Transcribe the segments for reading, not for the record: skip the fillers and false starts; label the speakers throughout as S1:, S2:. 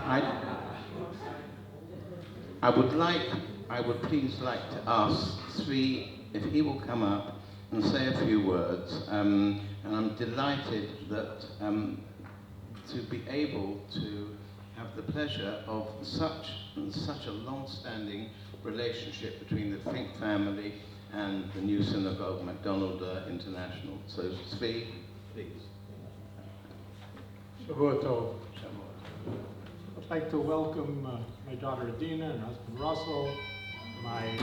S1: I would please like to ask Sri if he will come up and say a few words, and I'm delighted that to be able to have the pleasure of such a long-standing relationship between the Fink family and the new Synagogue, McDonald International. So, Sri, please.
S2: Shavua Tov. I'd like to welcome my daughter Adina and husband Russell, my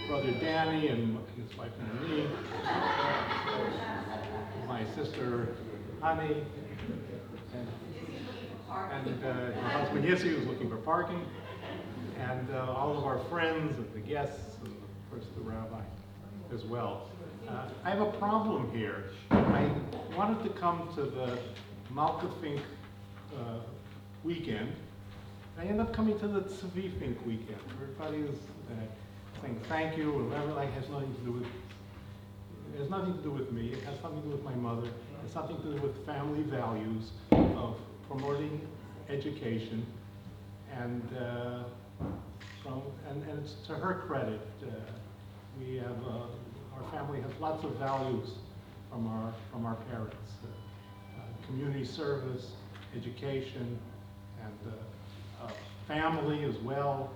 S2: brother Danny and his wife Monique, my sister Honey, and her husband Yissi, who's looking for parking, and all of our friends and the guests, and of course the rabbi as well. I have a problem here. I wanted to come to the Malka Fink weekend. I end up coming to the Tzvi Fink weekend. Everybody is saying thank you, or whatever. Like, has nothing to do with. It has nothing to do with me. It has something to do with my mother. It has something to do with family values of promoting education, and it's to her credit. We have our family has lots of values from our parents. Community service, education, and family as well.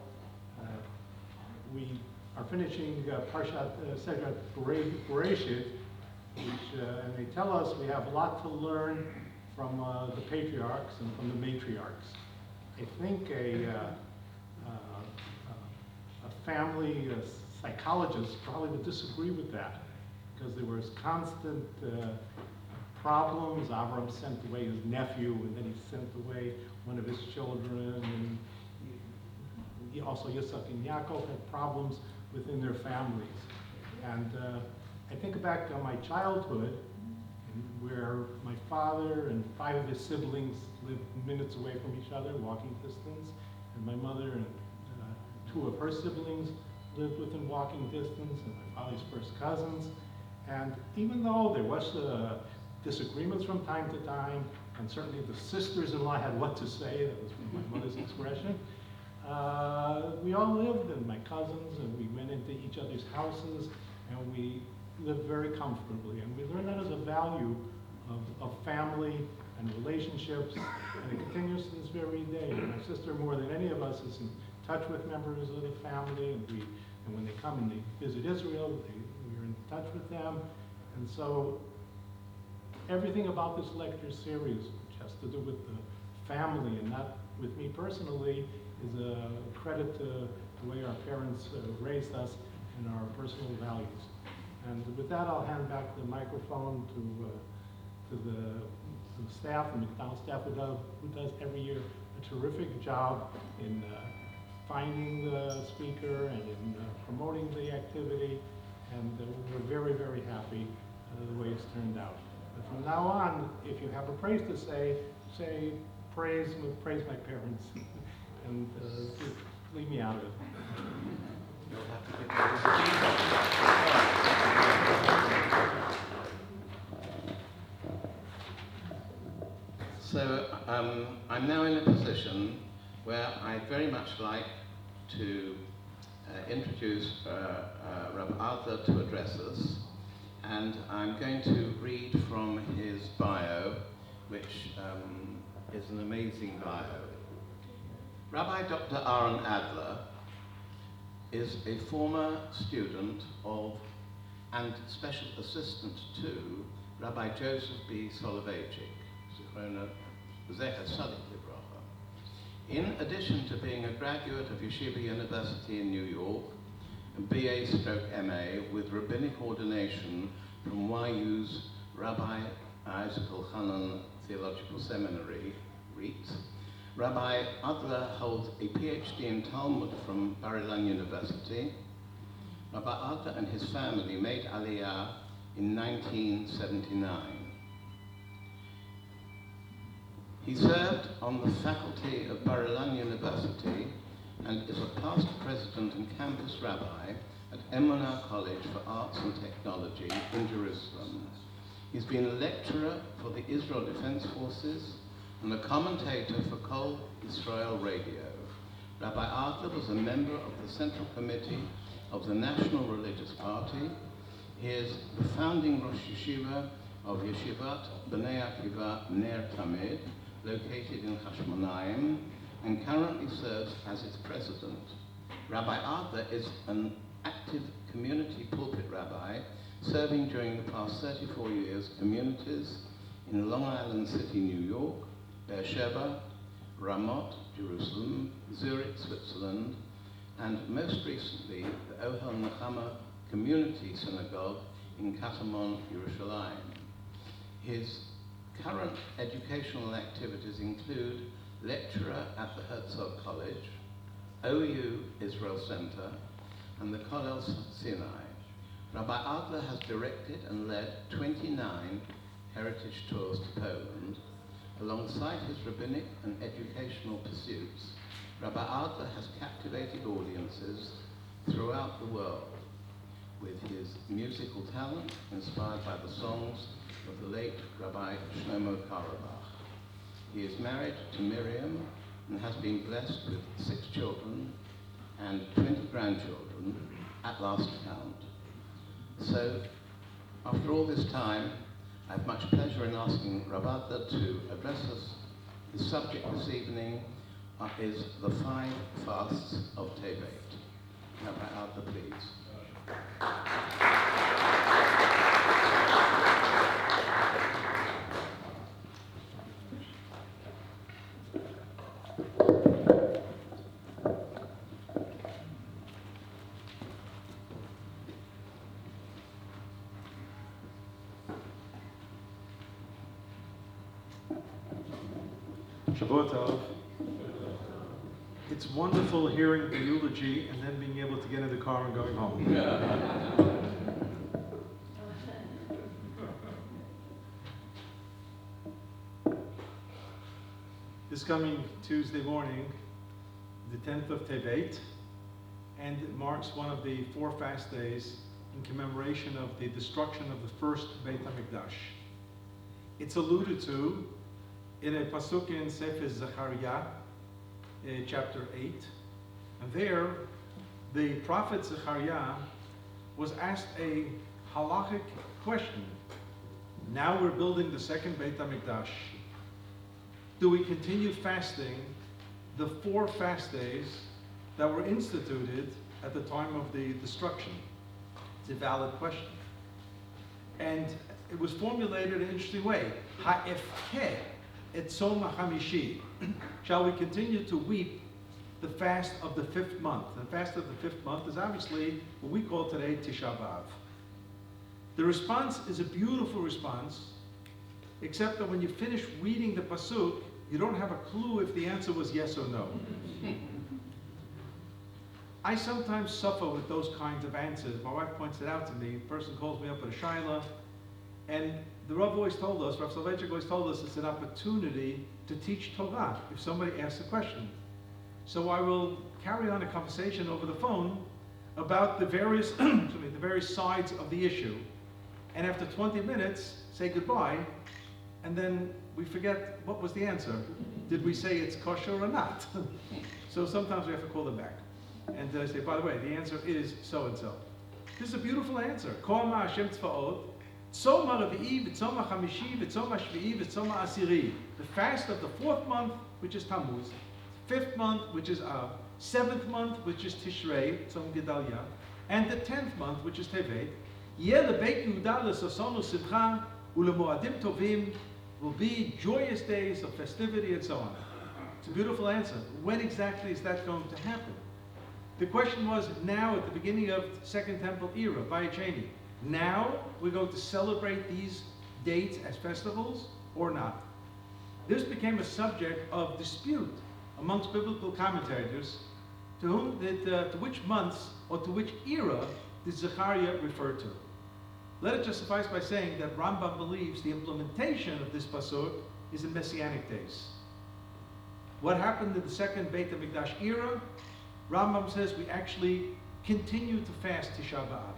S2: We are finishing Parshat Sefer Bereshit, which, and they tell us we have a lot to learn from the patriarchs and from the matriarchs. I think a family psychologist probably would disagree with that, because there was constant problems. Avram sent away his nephew, and then he sent away one of his children, and he also Yitzhak and Yaakov had problems within their families. And I think back to my childhood, where my father and 5 of his siblings lived minutes away from each other, walking distance, and my mother and 2 of her siblings lived within walking distance, and my father's first cousins. And even though there was disagreements from time to time, and certainly the sisters-in-law had what to say, that was my mother's expression, we all lived, and my cousins, and we went into each other's houses, and we lived very comfortably. And we learned that as a value of family and relationships, and it continues to this very day. And my sister, more than any of us, is in touch with members of the family, and when they come and they visit Israel, we're in touch with them. And so everything about this lecture series, which has to do with the family and not with me personally, is a credit to the way our parents raised us and our personal values. And with that, I'll hand back the microphone to the staff, the McDonald staff, who does every year a terrific job in finding the speaker and in promoting the activity. And we're very, very happy the way it's turned out. But from now on, if you have a praise to say praise my parents, and leave me out of it.
S1: So I'm now in a position where I'd very much like to introduce Rabbi Adler to address us, and I'm going to read from his bio, which is an amazing bio. Rabbi Dr. Aaron Adler is a former student of and special assistant to Rabbi Joseph B. Soloveitchik, Zichrona Zecher Tzadik Livracha. In addition to being a graduate of Yeshiva University in New York, a BA/MA with rabbinic ordination from YU's Rabbi Isaac Elchanan Theological Seminary, REIT, Rabbi Adler holds a PhD in Talmud from Bar-Ilan University. Rabbi Adler and his family made Aliyah in 1979. He served on the faculty of Bar-Ilan University and is a past president and campus rabbi at Emunah College for Arts and Technology in Jerusalem. He's been a lecturer for the Israel Defense Forces, and a commentator for Kol Israel Radio. Rabbi Adler was a member of the Central Committee of the National Religious Party. He is the founding Rosh Yeshiva of Yeshivat Bnei Akiva Ner Tamid, located in Hashmonaim, and currently serves as its president. Rabbi Adler is an active community pulpit rabbi, serving during the past 34 years communities in Long Island City, New York, Beersheba, Ramot, Jerusalem, Zurich, Switzerland, and most recently the Ohel Nechama Community Synagogue in Katamon, Yerushalayim. His current educational activities include lecturer at the Herzog College, OU Israel Center, and the Kollel Sinai. Rabbi Adler has directed and led 29 heritage tours to Poland. Alongside his rabbinic and educational pursuits, Rabbi Adler has captivated audiences throughout the world with his musical talent inspired by the songs of the late Rabbi Shlomo Karabach. He is married to Miriam and has been blessed with 6 children and 20 grandchildren at last count. So, after all this time, I have much pleasure in asking Rabbi Adler to address us. The subject this evening is the 5 fasts of Tevet. Rabbi Adler, please.
S3: Shabbat Tov. It's wonderful hearing the eulogy and then being able to get in the car and going home. This coming Tuesday morning, the 10th of Tevet, and it marks one of the 4 fast days in commemoration of the destruction of the first Beit HaMikdash. It's alluded to in a pasuk in Sefer Zechariah, chapter 8, and there the prophet Zechariah was asked a halachic question. Now we're building the second Beit HaMikdash. Do we continue fasting the 4 fast days that were instituted at the time of the destruction? It's a valid question. And it was formulated in an interesting way. Ha'efke et tzom ha'chamishi. Shall we continue to weep the fast of the 5th month? The fast of the 5th month is obviously what we call today Tisha B'Av. The response is a beautiful response, except that when you finish reading the pasuk, you don't have a clue if the answer was yes or no. I sometimes suffer with those kinds of answers. My wife points it out to me. A person calls me up at a shaila, and the Rav always told us, Rav Soloveitchik always told us, it's an opportunity to teach Torah if somebody asks a question. So I will carry on a conversation over the phone about the various, the various sides of the issue. And after 20 minutes, say goodbye, and then we forget what was the answer. Did we say it's kosher or not? So sometimes we have to call them back. And say, by the way, the answer is so-and-so. This is a beautiful answer. Kol ma Hashem tzvaot, tzom ha'revi'i, v'tzom ha'chamishi, v'tzom ha'shvi'i, v'tzom ha'asiri. The fast of the 4th month, which is Tammuz, 5th month, which is Av, 7th month, which is Tishrei, tzom Gedalia, and the 10th month, which is Tevet. Yeh lebeit Yehuda l'sasonu simcha u'lemoadim tovim, will be joyous days of festivity and so on. It's a beautiful answer. When exactly is that going to happen? The question was now at the beginning of Second Temple era, Vayacheni. Now we're going to celebrate these dates as festivals or not? This became a subject of dispute amongst biblical commentators to whom to which months or to which era did Zechariah refer to. Let it just suffice by saying that Rambam believes the implementation of this pasuk is in Messianic days. What happened in the second Beit HaMikdash era? Rambam says we actually continue to fast Tisha B'Av.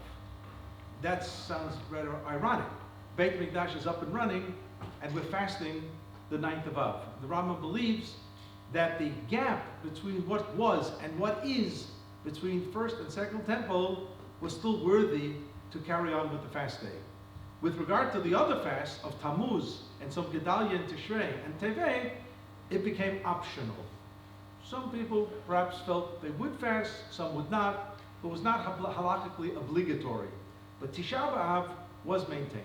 S3: That sounds rather ironic. Beit HaMikdash is up and running, and we're fasting the 9th of Av. The Rambam believes that the gap between what was and what is between first and second temple was still worthy to carry on with the fast day. With regard to the other fasts of Tammuz and some Gedalia and Tishrei and Tevet, it became optional. Some people perhaps felt they would fast, some would not. It was not halakhically obligatory. But Tisha B'Av was maintained.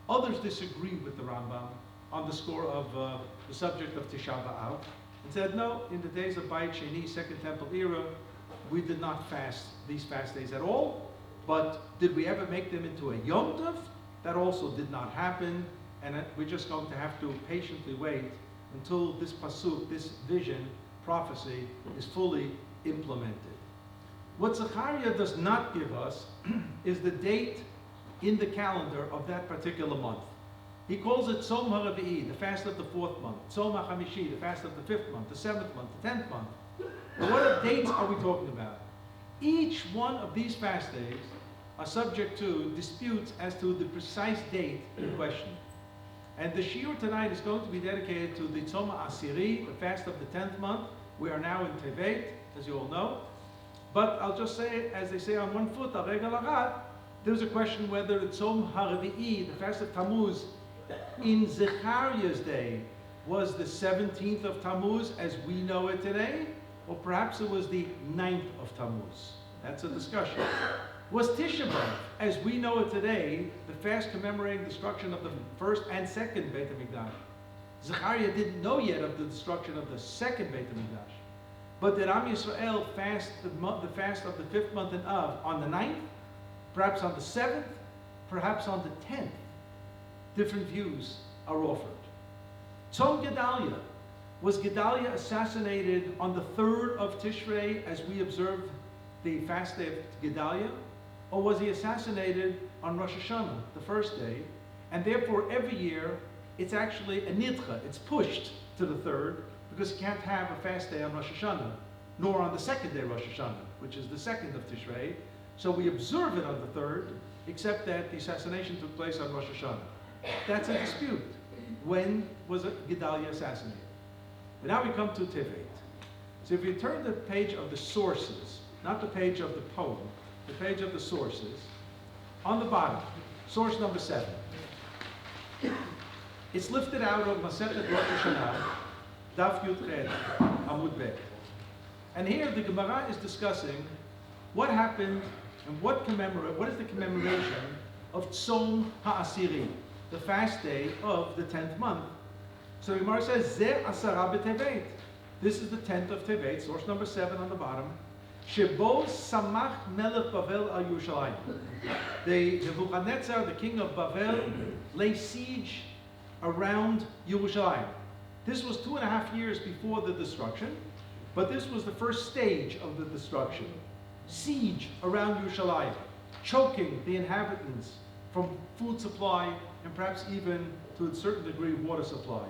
S3: Others disagreed with the Rambam on the score of the subject of Tisha B'Av and said, no, in the days of Bayit Sheni, Second Temple era, we did not fast these fast days at all. But did we ever make them into a Yom Tov? That also did not happen. And we're just going to have to patiently wait until this pasuk, this vision, prophecy, is fully implemented. What Zechariah does not give us is the date in the calendar of that particular month. He calls it Tzom HaRavi'i, the fast of the 4th month, Tzom HaChamishi, the fast of the 5th month, the 7th month, the 10th month. But what dates are we talking about? Each one of these fast days are subject to disputes as to the precise date in question. And the shiur tonight is going to be dedicated to the Tzom HaAsiri, the fast of the 10th month. We are now in Tevet, as you all know. But I'll just say, as they say on one foot, al regel achat, there's a question whether the Tzom HaRavi'i, the fast of Tammuz, in Zechariah's day, was the 17th of Tammuz as we know it today, or perhaps it was the 9th of Tammuz. That's a discussion. Was Tisha B'Av, as we know it today, the fast commemorating the destruction of the first and second Beit HaMikdash? Zechariah didn't know yet of the destruction of the second Beit HaMikdash. But did Am Yisrael fast the fast of the 5th month in Av on the 9th? Perhaps on the 7th? Perhaps on the 10th? Different views are offered. Tzom Gedalia. Was Gedalia assassinated on the 3rd of Tishrei as we observe the fast day of Gedalia? Or was he assassinated on Rosh Hashanah, the first day? And therefore every year it's actually a nidcha, it's pushed to the 3rd, because you can't have a fast day on Rosh Hashanah, nor on the 2nd day Rosh Hashanah, which is the 2nd of Tishrei. So we observe it on the 3rd, except that the assassination took place on Rosh Hashanah. That's a dispute. When was Gedalia assassinated? But now we come to Tevet. So if you turn the page of the sources, not the page of the poem, the page of the sources, on the bottom, source number 7. It's lifted out of Masechet Rosh Hashanah, Daf Yud Ched, Amud Bet. And here the Gemara is discussing what happened and what is the commemoration of Tzom HaAsiri, the fast day of the 10th month. So the Gemara says, Zeh Asara B'Tevet. This is the 10th of Tevet, source number 7 on the bottom. Shebo Samach Melech Bavel al Yerushalayim. Nebuchadnezzar, the king of Bavel, lay siege around Yerushalayim. This was 2.5 years before the destruction, but this was the first stage of the destruction. Siege around Yerushalayim, choking the inhabitants from food supply and perhaps even to a certain degree water supply,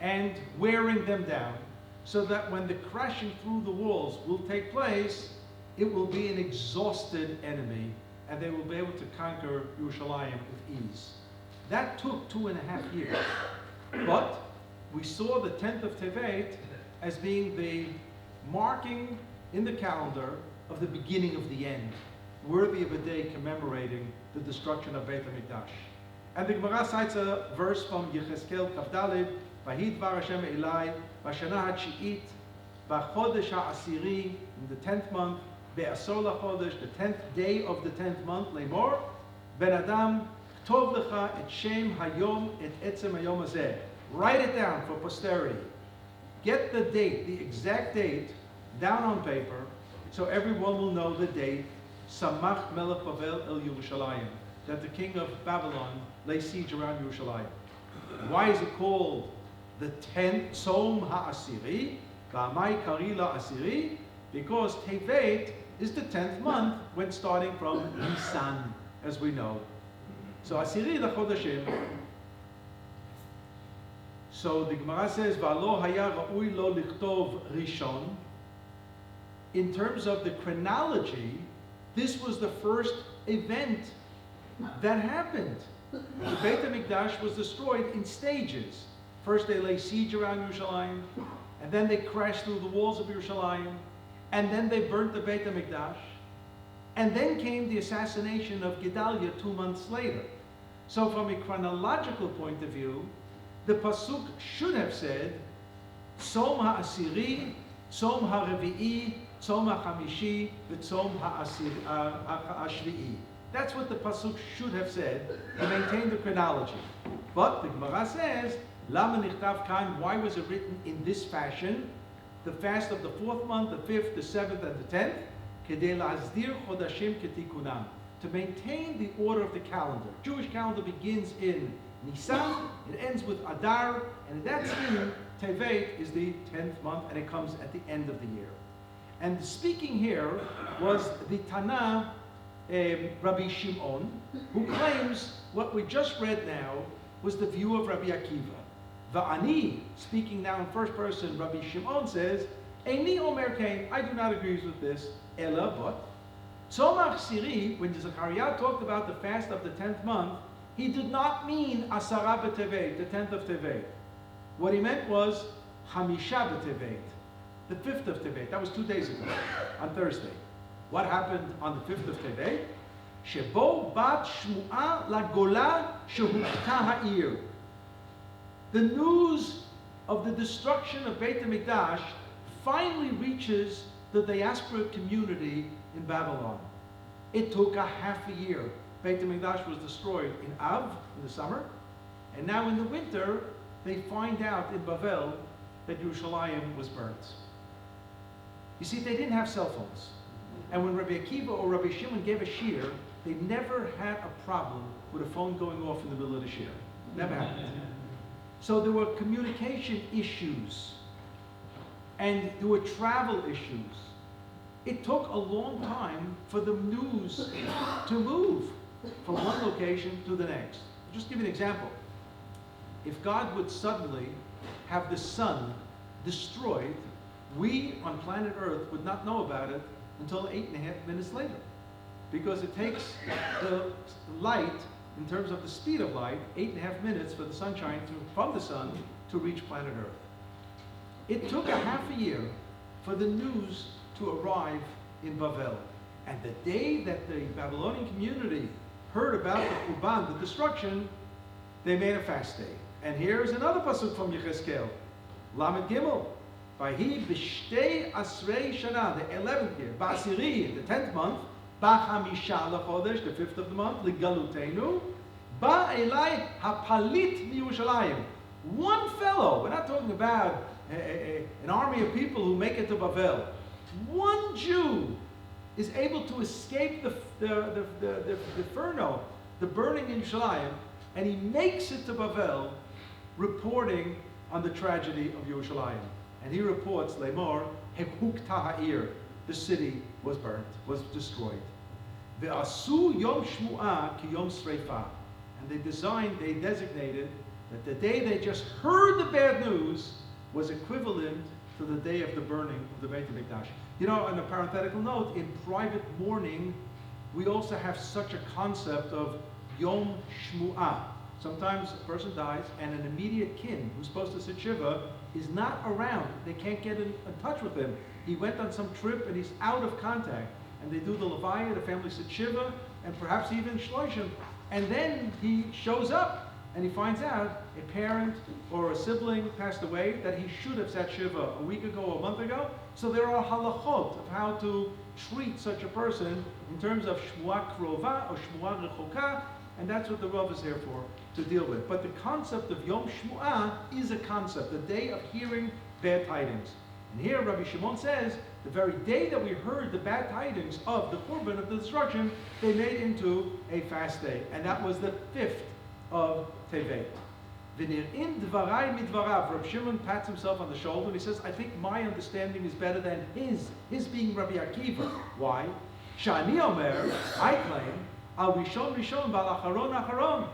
S3: and wearing them down, so that when the crashing through the walls will take place, it will be an exhausted enemy, and they will be able to conquer Yerushalayim with ease. That took 2.5 years. But we saw the 10th of Tevet as being the marking in the calendar of the beginning of the end, worthy of a day commemorating the destruction of Beit HaMikdash. And the Gemara cites a verse from Yechezkel Kavdalid, Vahid Dvar Hashem Elai, Vashana HaTshi'it, Vachodesh HaAsiri, in the 10th month, Be'asor LaChodesh, the 10th day of the 10th month, Lemor, Ben Adam, Tov Lecha et Shem Hayom et Etzem Hayom Hazeh. Write it down for posterity. Get the date, the exact date, down on paper, so everyone will know the date, Samach Melech Bavel El Yerushalayim, that the king of Babylon lay siege around Yerushalayim. Why is it called the 10th Tzom HaAsiri, V'amai Kari LaAsiri? Because Tevet is the 10th month when starting from Nisan, as we know. So Asiri LaChodashim. So the Gemara says, V'alo haya ra'ui lo lichtov rishon. In terms of the chronology, this was the first event that happened. The Beit HaMikdash was destroyed in stages. First they lay siege around Yerushalayim, and then they crashed through the walls of Yerushalayim, and then they burnt the Beit HaMikdash, and then came the assassination of Gedaliah 2 months later. So from a chronological point of view, the Pasuk should have said, Tzom HaAsiri, Tzom HaRevi'i, Tzom HaChamishi, V'Tzom HaShvi'i. That's what the Pasuk should have said to maintain the chronology. But the Gemara says, Lama Nichtav Kan, why was it written in this fashion? The fast of the 4th month, the 5th, the 7th, and the 10th, Kedei La'azdir Chodashim Ketikunam, to maintain the order of the calendar. Jewish calendar begins in Nisan, it ends with Adar, and that's in Tevet is the 10th month, and it comes at the end of the year. And speaking here was the Tana, Rabbi Shimon, who claims what we just read now was the view of Rabbi Akiva. Va'ani, speaking now in first person, Rabbi Shimon says, Eini Omer Kain, I do not agree with this, Ella, but Tzomach Siri, when Zechariah talked about the fast of the 10th month, he did not mean Asara b'Tevet, the 10th of Tevet. What he meant was Hamisha b'Tevet, the 5th of Tevet. That was 2 days ago, on Thursday. What happened on the 5th of Tevet? Shebo bat shmu'a lagola shehukta ha'ir. The news of the destruction of Beit HaMikdash finally reaches the diaspora community in Babylon. It took a half a year. Beit HaMikdash was destroyed in Av, in the summer, and now in the winter, they find out in Bavel that Yerushalayim was burnt. You see, they didn't have cell phones. And when Rabbi Akiva or Rabbi Shimon gave a shiur, they never had a problem with a phone going off in the middle of the shiur. Never happened. So there were communication issues, and there were travel issues. It took a long time for the news to move from one location to the next. I'll just give you an example. If God would suddenly have the sun destroyed, we on planet Earth would not know about it until 8.5 minutes later. Because it takes the light, in terms of the speed of light, 8.5 minutes for the sunshine from the sun to reach planet Earth. It took a half a year for the news to arrive in Bavel. And the day that the Babylonian community heard about the Urban, the destruction, they made a fast day. And here's another pasuk from Yechezkel, Lamed Gimel. Vahi b'shtei asrei shana, the 11th year, ba'asiri, the 10th month, ba'chamisha l'chodesh, the 5th of the month, l'galutenu, ba'elai hapalit miYerushalayim. One fellow, we're not talking about an army of people who make it to Bavel. One Jew is able to escape the inferno, the burning in Yerushalayim, and he makes it to Bavel, reporting on the tragedy of Yerushalayim. And he reports, Lemor, Hekukta ha'ir, the city was burnt, was destroyed. Ve'asu yom shmu'ah ki yom sreifa. And they designated that the day they just heard the bad news was equivalent to the day of the burning of the Beit HaMikdash. You know, on a parenthetical note, in private mourning, we also have such a concept of Yom Shmu'ah. Sometimes a person dies and an immediate kin who's supposed to sit Shiva is not around. They can't get in touch with him. He went on some trip and he's out of contact. And they do the Levaya, the family sits Shiva, and perhaps even Shloshim. And then he shows up and he finds out a parent or a sibling passed away that he should have sat Shiva a week ago or a month ago. So there are halachot of how to treat such a person in terms of Shmuah Krova or Shmuah Rechoka, and that's what the Rav is here for, to deal with. But the concept of Yom Shmu'ah is a concept, the day of hearing bad tidings. And here Rabbi Shimon says, the very day that we heard the bad tidings of the Korban, of the destruction, they made into a fast day. And that was the 5th of Tevet. V'nir'in dvarai midvarav. Rabbi Shimon pats himself on the shoulder and he says, I think my understanding is better than his being Rabbi Akiva. Why? Shani Omer, I claim, al rishon rishon bal acharon acharon.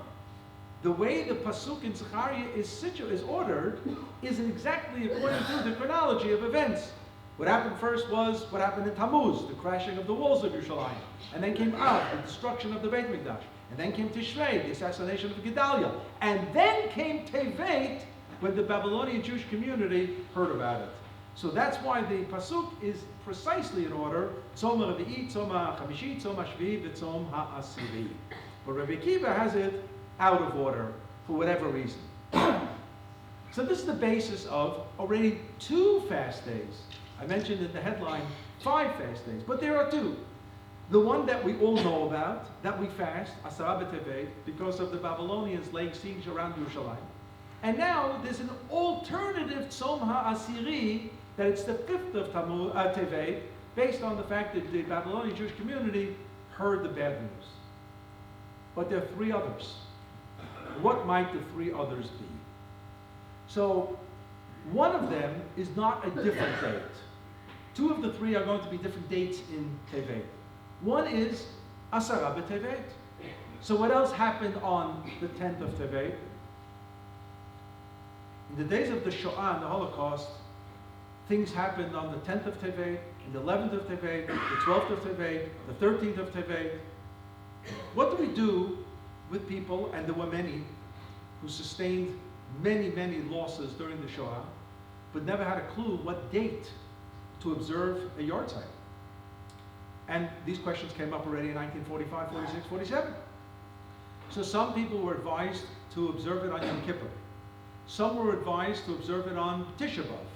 S3: The way the pasuk in Zechariah is ordered is exactly according to the chronology of events. What happened first was what happened in Tammuz, the crashing of the walls of Yerushalayim. And then came Av, the destruction of the Beit HaMikdash. And then came Tishrei, the assassination of Gedaliah. And then came Tevet, when the Babylonian Jewish community heard about it. So that's why the pasuk is precisely in order: Tzom HaRavi'i, Tzom HaChamishi, Tzom HaShvi'i, V'Tzom HaAsiri. But Rabbi Akiva has it out of order for whatever reason. So this is the basis of already 2 fast days. I mentioned in the headline 5 fast days, but there are 2. The one that we all know about, that we fast, Asara B'Tevet, because of the Babylonians laying siege around Yerushalayim. And now there's an alternative Tzom HaAsiri, that it's the 5th of Tevet, based on the fact that the Babylonian Jewish community heard the bad news. But there are 3 others. What might the 3 others be? So, one of them is not a different date. 2 of the 3 are going to be different dates in Tevet. One is Asara B'Tevet. So what else happened on the 10th of Tevet? In the days of the Shoah and the Holocaust, things happened on the 10th of Tevet, the 11th of Tevet, the 12th of Tevet, the 13th of Tevet. What do we do with people, and there were many, who sustained many, many losses during the Shoah, but never had a clue what date to observe a yard site? And these questions came up already in 1945, 46, 47. So some people were advised to observe it on Yom Kippur. Some were advised to observe it on Tisha B'Av.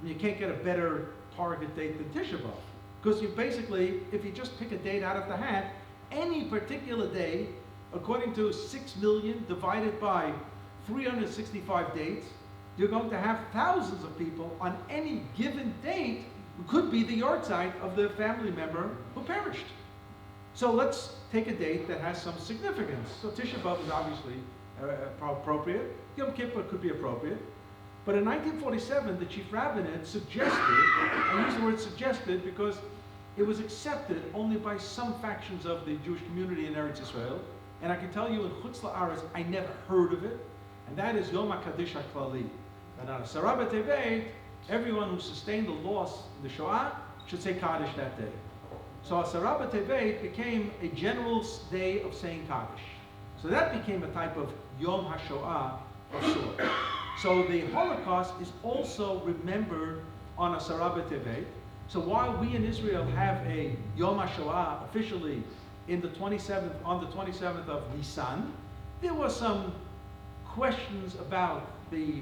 S3: And you can't get a better target date than Tisha B'Av. Because you basically, if you just pick a date out of the hat, any particular day, according to 6 million divided by 365 dates, you're going to have thousands of people on any given date who could be the yard site of the family member who perished. So let's take a date that has some significance. So Tisha B'Av is obviously appropriate. Yom Kippur could be appropriate. But in 1947, the chief rabbinate suggested, I use the word suggested because it was accepted only by some factions of the Jewish community in Eretz Israel. And I can tell you in Chutz La'aretz, I never heard of it. And that is Yom HaKadosh HaKlali. And on Asara B'Tevet, everyone who sustained the loss in the Shoah should say Kaddish that day. So Asara B'Tevet became a general day of saying Kaddish. So that became a type of Yom HaShoah of sorts. So the Holocaust is also remembered on Asara B'Tevet. So while we in Israel have a Yom HaShoah officially on the 27th of Nisan, there were some questions about the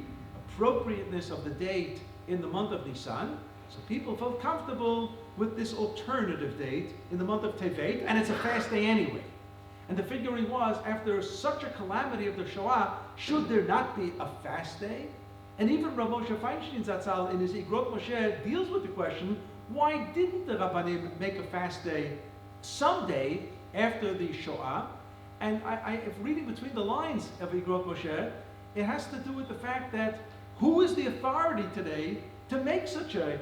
S3: appropriateness of the date in the month of Nisan. So people felt comfortable with this alternative date in the month of Tevet, and it's a fast day anyway. And the figuring was, after such a calamity of the Shoah, should there not be a fast day? And even Rav Moshe Feinstein Zatzal in his Igrot Moshe deals with the question, why didn't the Rabbanim make a fast day someday after the Shoah? And if reading between the lines of Igrot Moshe, it has to do with the fact that who is the authority today to make such a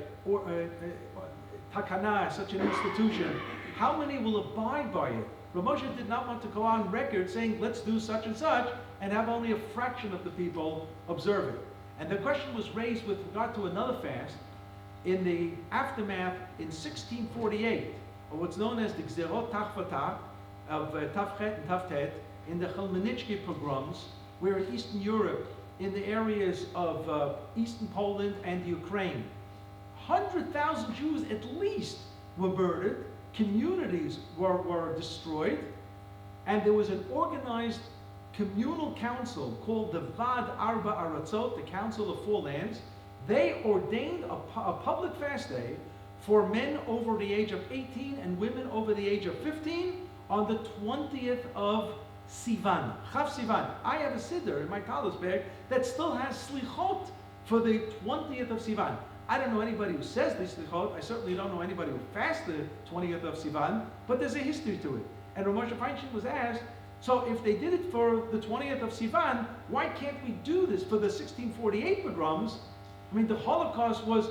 S3: takana, such an institution? How many will abide by it? Rav Moshe did not want to go on record saying, let's do such and such, and have only a fraction of the people observe it. And the question was raised with regard to another fast in the aftermath in 1648, or what's known as the Gzerot Tachvatah of Tafchet and Taftet, in the Chmelnytsky pogroms, where in Eastern Europe, in the areas of Eastern Poland and Ukraine, 100,000 Jews at least were murdered, communities were destroyed, and there was an organized communal council called the Vad Arba Aratzot, the Council of Four Lands. They ordained a public fast day for men over the age of 18 and women over the age of 15 on the 20th of Sivan, Chav Sivan. I have a siddur in my tallis bag that still has slichot for the 20th of Sivan. I don't know anybody who says these slichot. I certainly don't know anybody who fasts the 20th of Sivan, but there's a history to it. And Rav Moshe Feinstein was asked, so if they did it for the 20th of Sivan, why can't we do this for the 1648 pogroms? I mean, the Holocaust was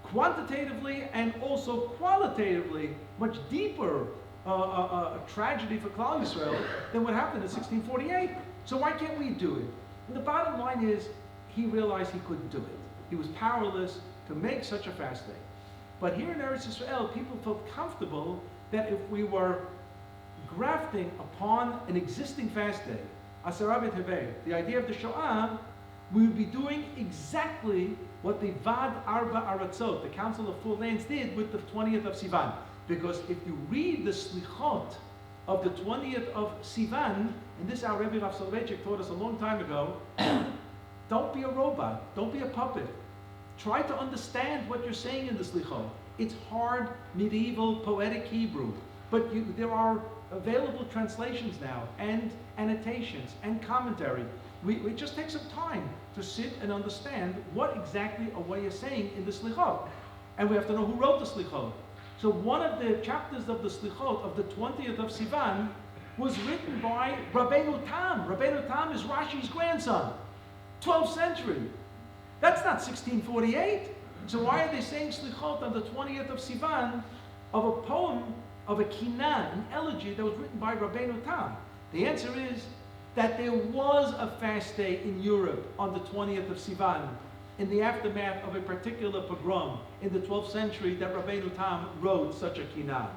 S3: quantitatively and also qualitatively much deeper a tragedy for Klal Yisrael than what happened in 1648. So why can't we do it? And the bottom line is, he realized he couldn't do it. He was powerless to make such a fast day. But here in Eretz Israel, people felt comfortable that if we were grafting upon an existing fast day, Asara B'Tevet, the idea of the Shoah, we would be doing exactly what the Vad Arba Aratzot, the Council of Four Lands, did with the 20th of Sivan. Because if you read the Slichot of the 20th of Sivan, and this our Rebbe Rav Soloveitchik taught us a long time ago, don't be a robot, don't be a puppet. Try to understand what you're saying in the Slichot. It's hard, medieval, poetic Hebrew, but there are available translations now, and annotations, and commentary. We just take some time to sit and understand what exactly Away is saying in the Slichot. And we have to know who wrote the Slichot. So one of the chapters of the Slichot of the 20th of Sivan was written by Rabbeinu Tam. Rabbeinu Tam is Rashi's grandson, 12th century. That's not 1648. So why are they saying Slichot on the 20th of Sivan of a poem of a Kinan, an elegy that was written by Rabbeinu Tam? The answer is that there was a fast day in Europe on the 20th of Sivan in the aftermath of a particular pogrom in the 12th century that Rabbeinu Tam wrote such a Kinan.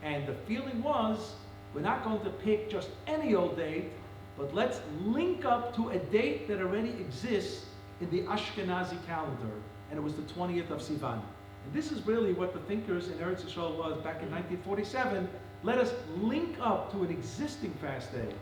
S3: And the feeling was, we're not going to pick just any old date, but let's link up to a date that already exists in the Ashkenazi calendar, and it was the 20th of Sivan. And this is really what the thinkers in Eretz Yisrael was back in 1947. Let us link up to an existing fast day.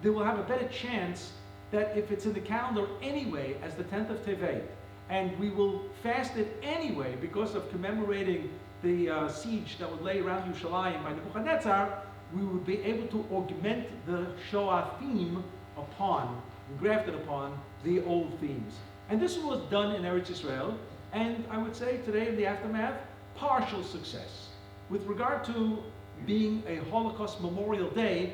S3: Then we'll have a better chance that if it's in the calendar anyway as the 10th of Tevet, and we will fast it anyway because of commemorating the siege that would lay around Yerushalayim by Nebuchadnezzar, we would be able to augment the Shoah theme upon, grafted upon, the old themes. And this was done in Eretz Yisrael, and I would say today in the aftermath, partial success. With regard to being a Holocaust Memorial Day,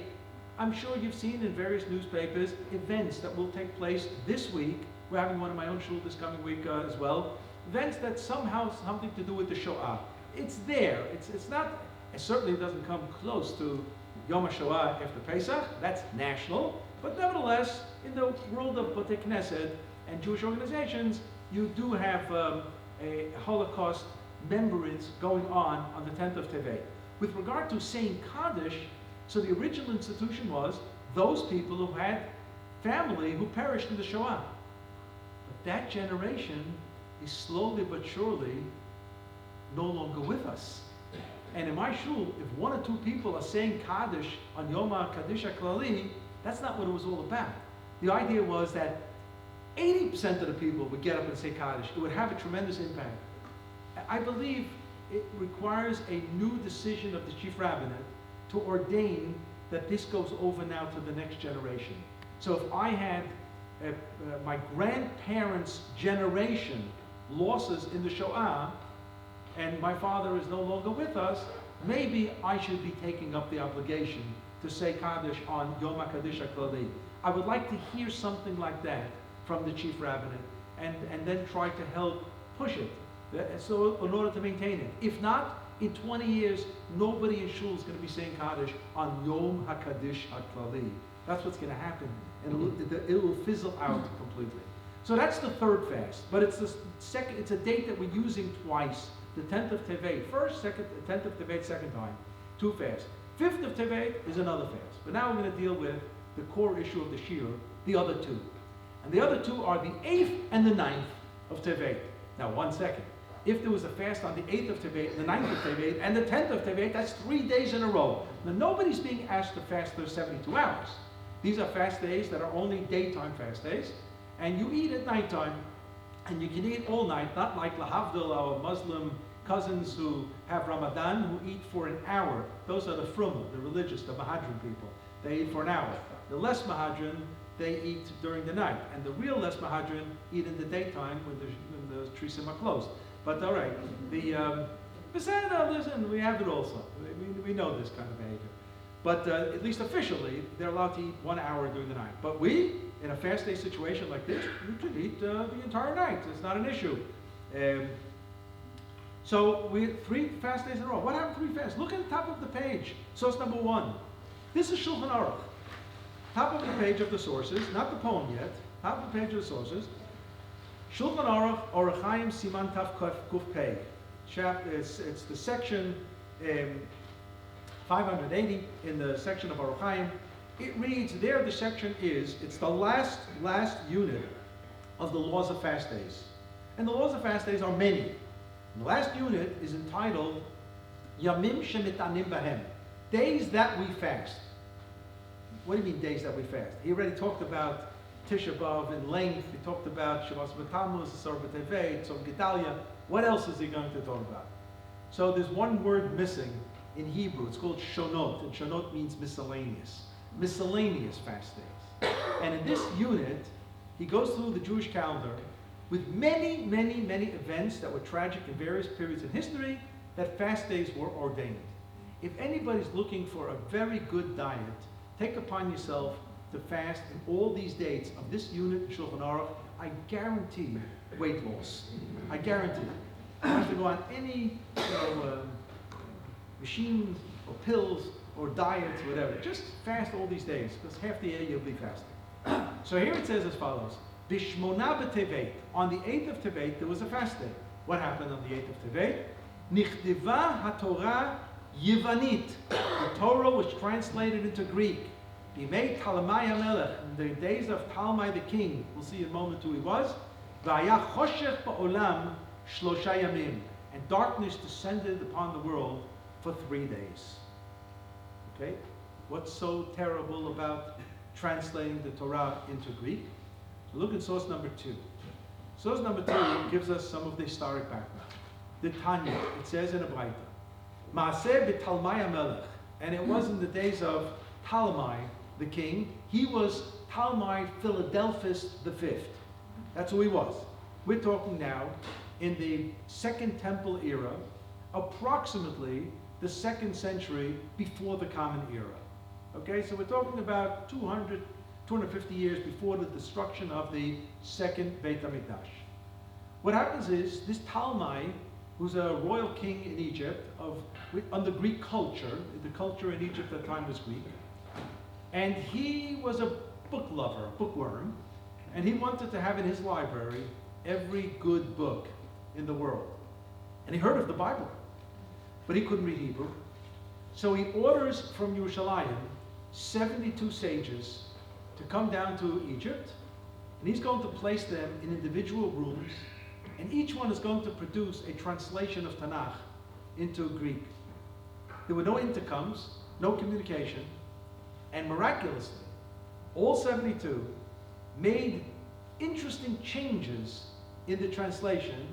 S3: I'm sure you've seen in various newspapers events that will take place this week. We're having one in my own shul this coming week as well. Events that somehow something to do with the Shoah. It's there. It's not, it certainly doesn't come close to Yom HaShoah after Pesach. That's national. But nevertheless, in the world of B'tei Knesset and Jewish organizations, you do have a Holocaust remembrance going on the 10th of Tevet. With regard to saying Kaddish, so the original institution was those people who had family who perished in the Shoah. But that generation is slowly but surely no longer with us. And in my shul, if one or two people are saying Kaddish on Yom HaKadosh HaKlali, that's not what it was all about. The idea was that 80% of the people would get up and say Kaddish. It would have a tremendous impact. I believe it requires a new decision of the chief rabbinate to ordain that this goes over now to the next generation. So if I had my grandparents' generation losses in the Shoah, and my father is no longer with us, maybe I should be taking up the obligation to say Kaddish on Yom HaKadosh HaKlali. I would like to hear something like that from the chief rabbinate, and then try to help push it, so in order to maintain it. If not, in 20 years, nobody in shul is going to be saying Kaddish on Yom HaKadosh HaKlali. That's what's going to happen, and it will fizzle out completely. So that's the third fast, but it's the second. It's a date that we're using twice. The 10th of Tevet first, 10th of Tevet second time. Two fasts. 5th of Tevet is another fast. But now we're going to deal with the core issue of the Shir, the other two. And the other two are the 8th and the 9th of Tevet. Now, 1 second. If there was a fast on the 8th of Tevet, the 9th of Tevet, and the 10th of Tevet, that's 3 days in a row. Now, nobody's being asked to fast those 72 hours. These are fast days that are only daytime fast days. And you eat at nighttime, and you can eat all night, not like Lahavdil, our Muslim cousins who have Ramadan, who eat for an hour. Those are the Fruma, the religious, the Mahadran people. They eat for an hour. The less Mahadran, they eat during the night. And the real less Mahadran eat in the daytime when the Trisim are closed. But all right, listen, we have it also. We know this kind of behavior. But at least officially, they're allowed to eat 1 hour during the night. But we, in a fast day situation like this, you can eat the entire night. It's not an issue. So we 3 fast days in a row. What happened 3 fasts? Look at the top of the page. Source number 1. This is Shulchan Aruch. Top of the page of the sources, not the poem yet. Top of the page of the sources. Shulchan Aruch, Orach Chaim, Siman Tav Kuf Pei. It's the section 580 in the section of Orach Chaim. It reads, there the section is, it's the last unit of the laws of fast days. And the laws of fast days are many. And the last unit is entitled Yamim Shemitanim Bahem, days that we fast. What do you mean days that we fast? He already talked about Tisha B'Av in length. He talked about Shavuos B'Tammuz, Asar B'Tevet, Tzom Gedalia. What else is he going to talk about? So there's one word missing in Hebrew. It's called Shonot, and Shonot means miscellaneous. Miscellaneous fast days. And in this unit, he goes through the Jewish calendar with many, many, many events that were tragic in various periods in history that fast days were ordained. If anybody's looking for a very good diet, take upon yourself to fast in all these dates of this unit in Shulchan Aruch. I guarantee weight loss. I guarantee. You don't have to go on any machines or pills or diets or whatever. Just fast all these days, because half the year you'll be fasting. So here it says as follows. Bishmona b'Tevet. On the 8th of Tevet, there was a fast day. What happened on the 8th of Tevet? Nichtiva HaTorah Yivanit. The Torah was translated into Greek. Bimei Talmai HaMelech. In the days of Talmai the king. We'll see in a moment who he was. V'aya choshech ba'olam shlosha yamim. And darkness descended upon the world for 3 days. Okay? What's so terrible about translating the Torah into Greek? Look at source number 2. Source number 2 gives us some of the historic background. The Tanya, it says in a Braita, Maaseh b'Talmai HaMelech, and it was in the days of Talmai, the king. He was Talmai Philadelphus V. That's who he was. We're talking now in the Second Temple era, approximately the 2nd century before the Common Era. Okay, so we're talking about 250 years before the destruction of the second Beit HaMikdash. What happens is, this Talmai, who's a royal king in Egypt, under Greek culture, the culture in Egypt at the time was Greek, and he was a book lover, bookworm, and he wanted to have in his library every good book in the world. And he heard of the Bible, but he couldn't read Hebrew. So he orders from Yerushalayim 72 sages to come down to Egypt, and he's going to place them in individual rooms, and each one is going to produce a translation of Tanakh into Greek. There were no intercoms, no communication, and miraculously, all 72 made interesting changes in the translation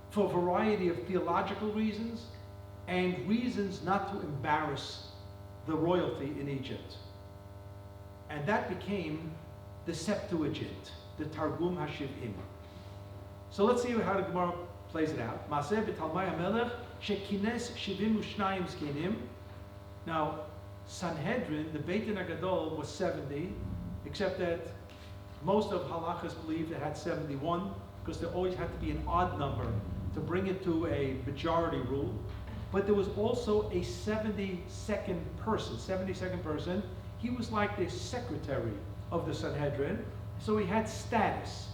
S3: for a variety of theological reasons and reasons not to embarrass the royalty in Egypt. And that became the Septuagint, the Targum HaShiv'im. So let's see how the Gemara plays it out. Maaseh b'Talmai HaMelech shekines 72 zkenim. Now, Sanhedrin, the Beit Din HaGadol, was 70, except that most of halachas believed it had 71, because there always had to be an odd number to bring it to a majority rule. But there was also a 72nd person. He was like the secretary of the Sanhedrin, so he had status.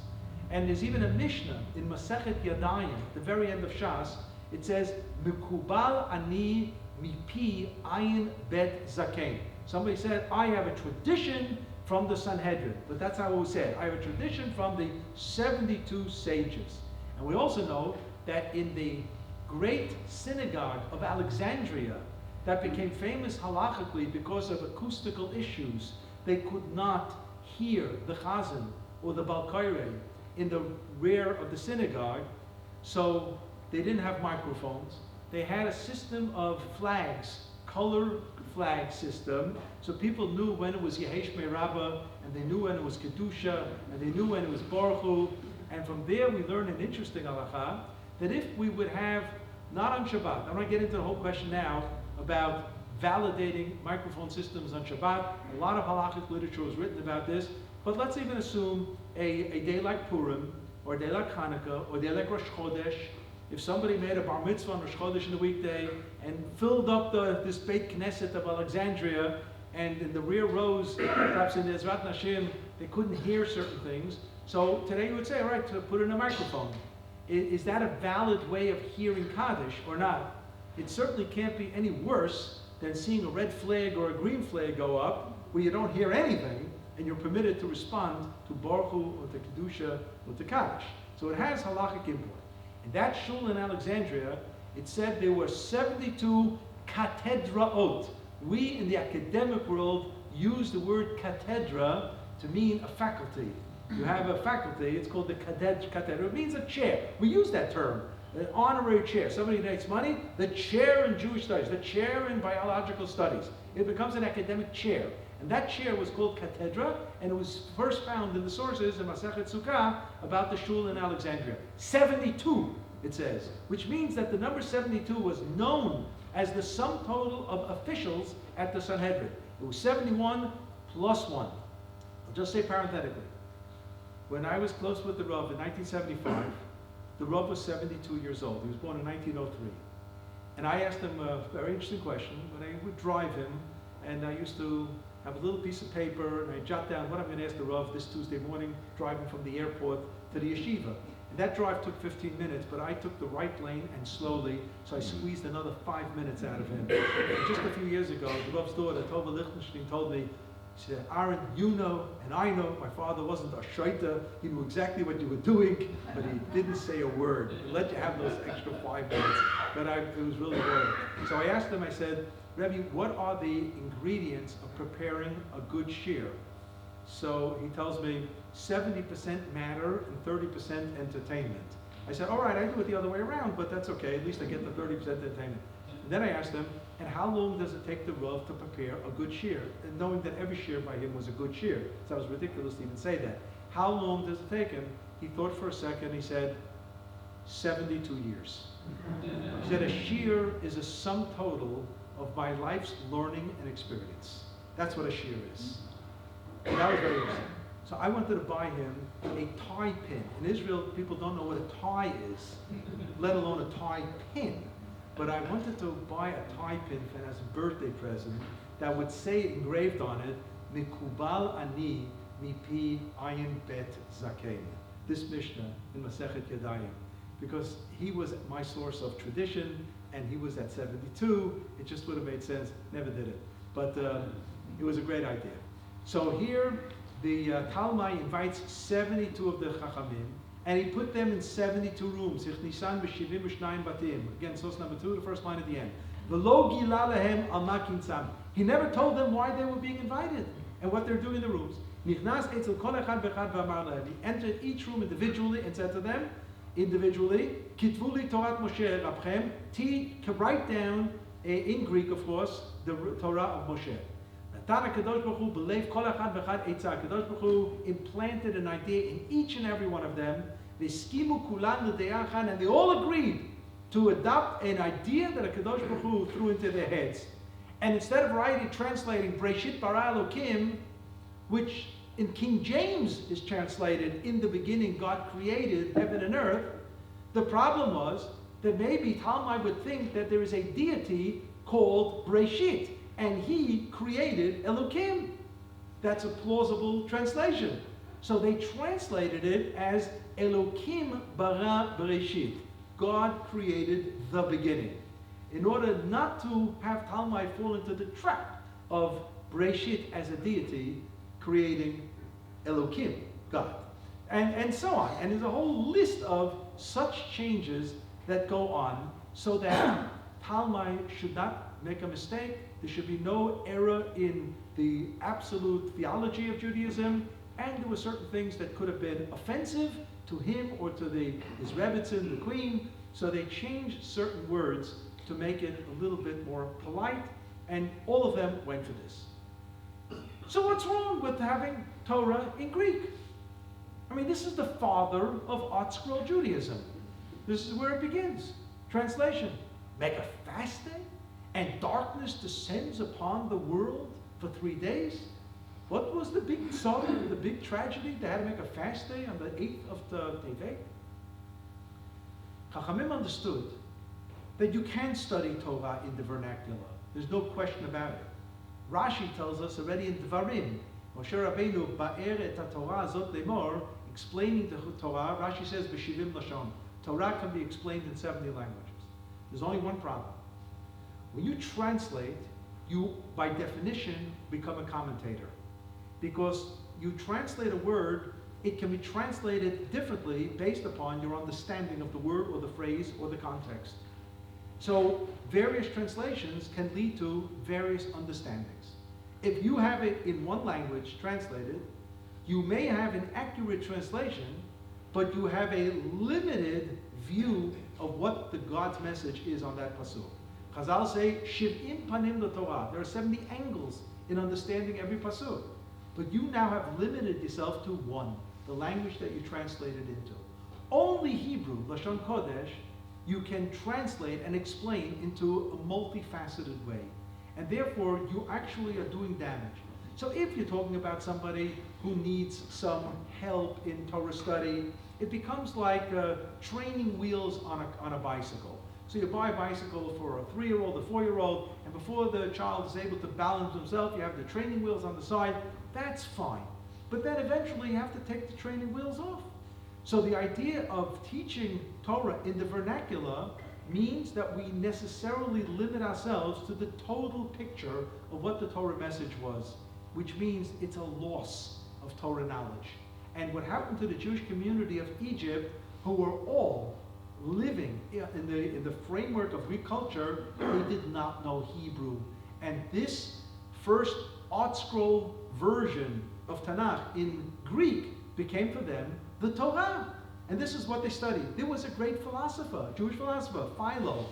S3: And there's even a Mishnah in Masechet Yadayim, the very end of Shas. It says, Mikubal ani mipi ayin bet zaken. Somebody said, I have a tradition from the Sanhedrin. But that's how it was said. I have a tradition from the 72 sages. And we also know that in the great synagogue of Alexandria, that became famous halachically because of acoustical issues, they could not hear the chazan or the balkaire in the rear of the synagogue, so they didn't have microphones. They had a system of flags, color flag system, so people knew when it was Yehesh Me'Rabba, and they knew when it was Kedusha, and they knew when it was Baruch Hu. And from there we learn an interesting halacha, that if we would have, not on Shabbat, I'm not getting into the whole question now about validating microphone systems on Shabbat. A lot of halachic literature was written about this, but let's even assume a day like Purim, or a day like Hanukkah, or a day like Rosh Chodesh. If somebody made a bar mitzvah on Rosh Chodesh in the weekday and filled up this Beit Knesset of Alexandria, and in the rear rows, perhaps in the Ezrat Nashim, they couldn't hear certain things. So today you would say, all right, to put in a microphone. Is that a valid way of hearing Kaddish or not? It certainly can't be any worse than seeing a red flag or a green flag go up where you don't hear anything. and you're permitted to respond to Baruch Hu, or to Kedusha, or to Kaddish. So it has halachic import. In that shul in Alexandria, it said there were 72 cathedraot. We in the academic world use the word cathedra to mean a faculty. You have a faculty, it's called the cathedra. It means a chair. We use that term, an honorary chair. Somebody donates money, the chair in Jewish studies, the chair in biological studies. It becomes an academic chair. And that chair was called cathedra, and it was first found in the sources in Masechet Sukkah about the shul in Alexandria. 72, it says, which means that the number 72 was known as the sum total of officials at the Sanhedrin. It was 71 plus 1. I'll just say parenthetically. When I was close with the Rav in 1975, the Rav was 72 years old. He was born in 1903. And I asked him a very interesting question. When I would drive him, and I used to have a little piece of paper, and I jot down what I'm going to ask the Rav this Tuesday morning, driving from the airport to the yeshiva. And that drive took 15 minutes, but I took the right lane and slowly, so I squeezed another 5 minutes out of him. And just a few years ago, the Rav's daughter, Tova Lichtenstein, told me, she said, Aaron, you know, and I know, my father wasn't a shaita. He knew exactly what you were doing, but he didn't say a word. He let you have those extra 5 minutes. But it was really good. So I asked him, I said, Rabbi, what are the ingredients of preparing a good shear? So he tells me 70% matter and 30% entertainment. I said, all right, I do it the other way around, but that's okay. At least I get the 30% entertainment. And then I asked him, and how long does it take the Rav to prepare a good shear? And knowing that every shear by him was a good shear. So it was ridiculous to even say that. How long does it take him? He thought for a second, he said, 72 years. He said, a shear is a sum total of my life's learning and experience. That's what a shear is. And that was very interesting. So I wanted to buy him a tie pin. In Israel, people don't know what a tie is, let alone a tie pin. But I wanted to buy a tie pin for him as a birthday present that would say engraved on it, Mikubal ani mipi ayin bet zaken. This Mishnah in Masechet Yadayim. Because he was my source of tradition, and he was at 72. It just would have made sense. Never did it. But it was a great idea. So here, the Talmai invites 72 of the Chachamim, and he put them in 72 rooms. Again, source number 2, the first line at the end. He never told them why they were being invited and what they're doing in the rooms. He entered each room individually and said to them, individually, Kitvuli Torat Moshe Rabchem, to write down, in Greek of course, the Torah of Moshe. Kadosh Baruch Hu implanted an idea in each and every one of them. And they all agreed to adopt an idea that a Kadosh Baruch Hu threw into their heads. And instead of translating Breshit bara Elokim, which in King James is translated, in the beginning God created heaven and earth, the problem was that maybe Talmai would think that there is a deity called Breshit, and he created Elokim. That's a plausible translation. So they translated it as Elokim bara Bereshit. God created the beginning. In order not to have Talmai fall into the trap of Bereshit as a deity creating Elokim, God. And so on. And there's a whole list of such changes that go on so that Talmai should not make a mistake. There should be no error in the absolute theology of Judaism, and there were certain things that could have been offensive to him or to his Rebbitzin, the queen, so they changed certain words to make it a little bit more polite, and all of them went for this. So what's wrong with having Torah in Greek? I mean, this is the father of Art Scroll Judaism. This is where it begins. Translation: make a fast day, and darkness descends upon the world for 3 days. What was the big sorrow, the big tragedy? They had to make a fast day on the 8th of the Tevet. Chachamim understood that you can study Torah in the vernacular. There's no question about it. Rashi tells us already in Devarim, Moshe Rabbeinu ba'er et ha-Torah azot lemor, explaining the Torah. Rashi says b'shivim lashon. Torah can be explained in 70 languages. There's only one problem. When you translate, you, by definition, become a commentator. Because you translate a word, it can be translated differently based upon your understanding of the word or the phrase or the context. So various translations can lead to various understandings. If you have it in one language translated, you may have an accurate translation, but you have a limited view of what the God's message is on that pasuk. Chazal say, Shiv'im panim l'Torah. There are 70 angles in understanding every pasuk. But you now have limited yourself to one, the language that you translated into. Only Hebrew, Lashon Kodesh, you can translate and explain into a multifaceted way. And therefore, you actually are doing damage. So if you're talking about somebody who needs some help in Torah study, it becomes like training wheels on a bicycle. So you buy a bicycle for a 3-year-old, a 4-year-old, and before the child is able to balance himself, you have the training wheels on the side. That's fine. But then eventually you have to take the training wheels off. So the idea of teaching Torah in the vernacular means that we necessarily limit ourselves to the total picture of what the Torah message was, which means it's a loss of Torah knowledge. And what happened to the Jewish community of Egypt, who were all living in the framework of Greek culture, they did not know Hebrew. And this first art scroll version of Tanakh in Greek became for them the Torah. And this is what they studied. There was a great philosopher, Jewish philosopher, Philo.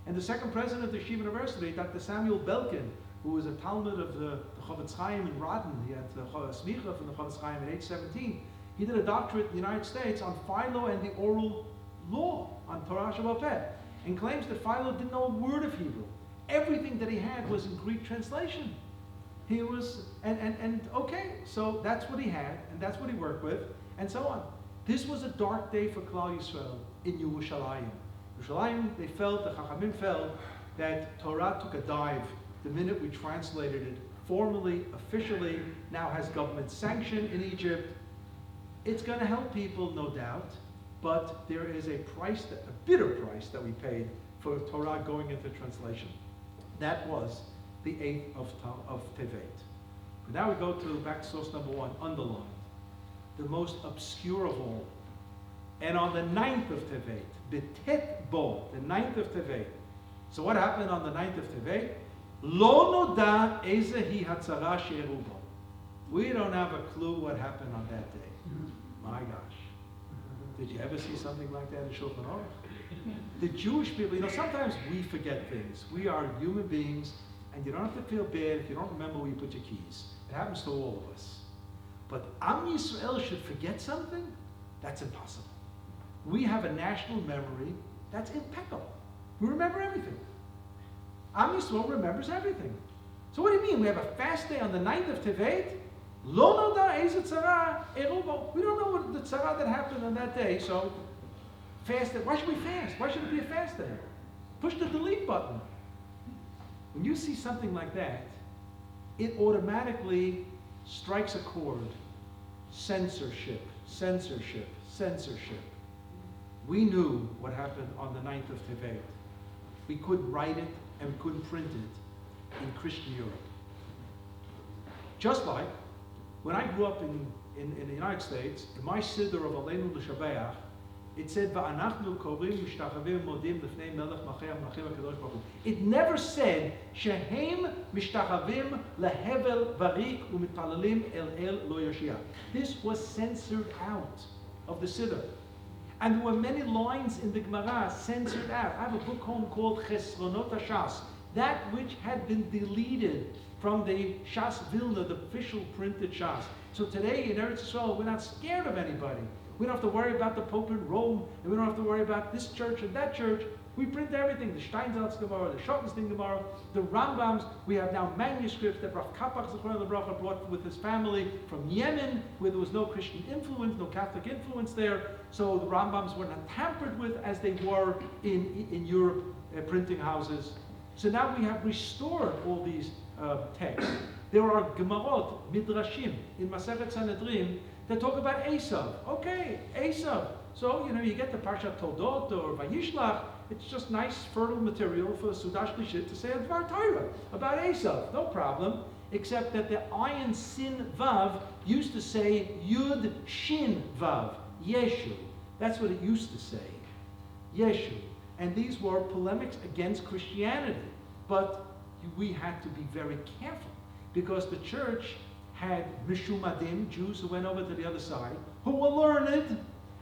S3: And the second president of the Yeshiva University, Dr. Samuel Belkin, who was a Talmud of the Chavetz Chaim in Radin. He had the smicha from the Chavetz Chaim at age 17. He did a doctorate in the United States on Philo and the oral law, on Torah Sheba'al Peh, and claims that Philo didn't know a word of Hebrew. Everything that he had was in Greek translation. He was, okay, so that's what he had, and that's what he worked with, and so on. This was a dark day for Klal Yisrael in Yerushalayim. Yerushalayim, the Chachamim felt that Torah took a dive the minute we translated it formally, officially, now has government sanction in Egypt. It's going to help people, no doubt, but there is a price, a bitter price that we paid for Torah going into translation. That was the 8th of Tevet. But now we go back to source number 1, underlined. The most obscure of all. And on the 9th of Tevet, Betet Bo, the 9th of Tevet. So what happened on the 9th of Tevet? Lo noda ezehi hatzara she'eru bo. We don't have a clue what happened on that day. My gosh. Did you ever see something like that in Shulchan Aruch? The Jewish people, sometimes we forget things. We are human beings, and you don't have to feel bad if you don't remember where you put your keys. It happens to all of us. But Am Yisrael should forget something? That's impossible. We have a national memory that's impeccable. We remember everything. Am Yisrael remembers everything. So what do you mean? We have a fast day on the 9th of Tevet? Lo noda eze tzara eru bo. We don't know what the tzara that happened on that day, so fast day. Why should we fast? Why should it be a fast day? Push the delete button. When you see something like that, it automatically strikes a chord. Censorship, censorship, censorship. We knew what happened on the 9th of Tevet. We couldn't write it and we couldn't print it in Christian Europe. Just like when I grew up in the United States, in my siddur of Aleinu L'Shabeach, it said, "Va'anachnu korim mishtachavim modim lefnei melech malchei hamlachim hakadosh baruch hu." It never said, "Shehem mishtachavim lehevel varik u'mitpalalim el lo yashia." This was censored out of the siddur. And there were many lines in the Gemara censored out. I have a book home called Chesronot HaShas, that which had been deleted from the Shas Vilna, the official printed Shas. So today in Eretz Yisrael, we're not scared of anybody. We don't have to worry about the Pope in Rome, and we don't have to worry about this church and that church. We print everything, the Steinsaltz Gemara, the Schottenstein Gemara, the Rambams. We have now manuscripts that Rav Kapach Zichrono Livracha brought with his family from Yemen, where there was no Christian influence, no Catholic influence there. So the Rambams were not tampered with as they were in Europe, printing houses. So now we have restored all these texts. There are Gemarot, Midrashim, in Masechet Sanhedrin, that talk about Esav. Okay, Esav. So, you get the Parshat Toldot or Vayishlach. It's just nice, fertile material for Sudash Lishit to say a Dvar Torah about Esav. No problem. except that the ayin sin vav used to say yud shin vav, Yeshu. That's what it used to say, Yeshu. And these were polemics against Christianity. But we had to be very careful, because the church had mishumadim, Jews who went over to the other side, who were learned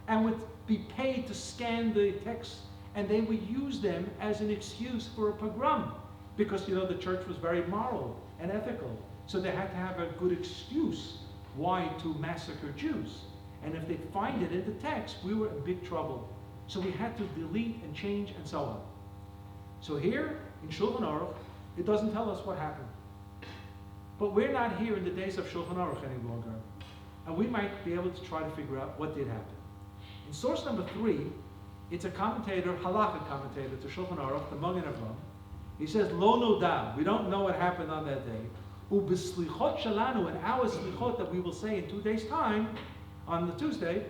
S3: and would be paid to scan the text, and they would use them as an excuse for a pogrom, because the church was very moral and ethical. So they had to have a good excuse why to massacre Jews. And if they find it in the text, we were in big trouble. So we had to delete and change and so on. So here in Shulchan Aruch, it doesn't tell us what happened. But we're not here in the days of Shulchan Aruch any longer. And we might be able to try to figure out what did happen. In source number 3, it's a commentator, halakha commentator to Shulchan Aruch, the Magen Avraham. He says, Lo nodam, we don't know what happened on that day. Ubeslichot shalanu, and our slichot that we will say in 2 days' time, on the Tuesday,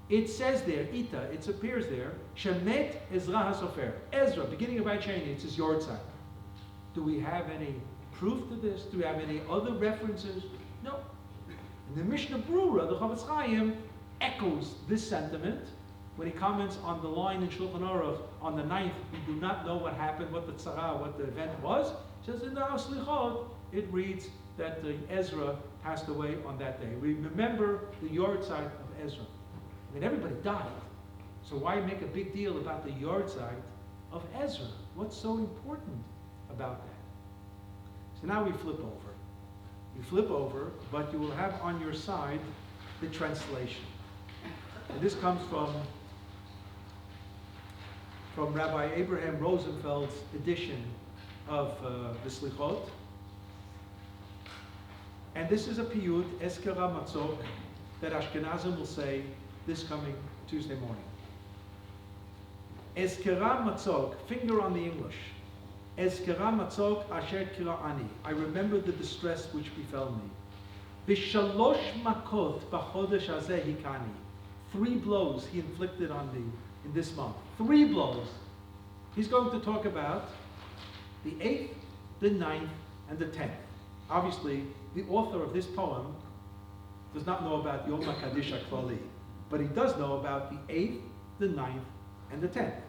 S3: it says there, Ita, it appears there, Shemet Ezra HaSofer. Ezra, beginning of Aycheni, it's his yahrzeit. Do we have any proof to this? Do we have any other references? No. And the Mishnah Brura, the Chavetz Chaim, echoes this sentiment when he comments on the line in Shulchan Aruch on the 9th, we do not know what happened, what the tzara, what the event was. He says in the Slichot, it reads that Ezra passed away on that day. We remember the yahrzeit of Ezra. I mean, everybody died. So why make a big deal about the yahrzeit of Ezra? What's so important about that? So now we flip over. You flip over, but you will have on your side the translation. And this comes from Rabbi Abraham Rosenfeld's edition of the Slichot. And this is a piyut, Eskera Matzok, that Ashkenazim will say this coming Tuesday morning. Eskera Matzok, finger on the English. Eskera Matzok asher kira'ani. I remember the distress which befell me. B'shalosh makot b'chodesh hazeh hikani. 3 blows he inflicted on me in this month. 3 blows. He's going to talk about the 8th, the 9th, and the 10th. Obviously, the author of this poem does not know about Yom HaKadosh HaKlali, but he does know about the 8th, the 9th, and the 10th.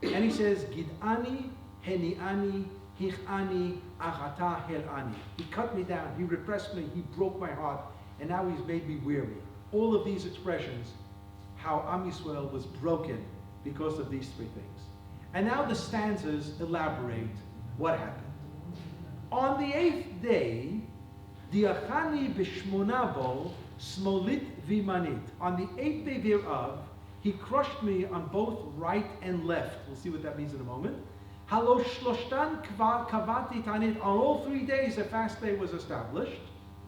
S3: And he says, Gid'ani, Heni'ani, Hich'ani, Achata Her'ani. He cut me down, he repressed me, he broke my heart, and now he's made me weary. All of these expressions, how Am Yisrael was broken because of these 3 things. And now the stanzas elaborate what happened. On the 8th day, Diachani b'shmonabo smolit vimanit. On the 8th day thereof, he crushed me on both right and left. We'll see what that means in a moment. Halosh shloshtan kavati tanit. On all 3 days, a fast day was established.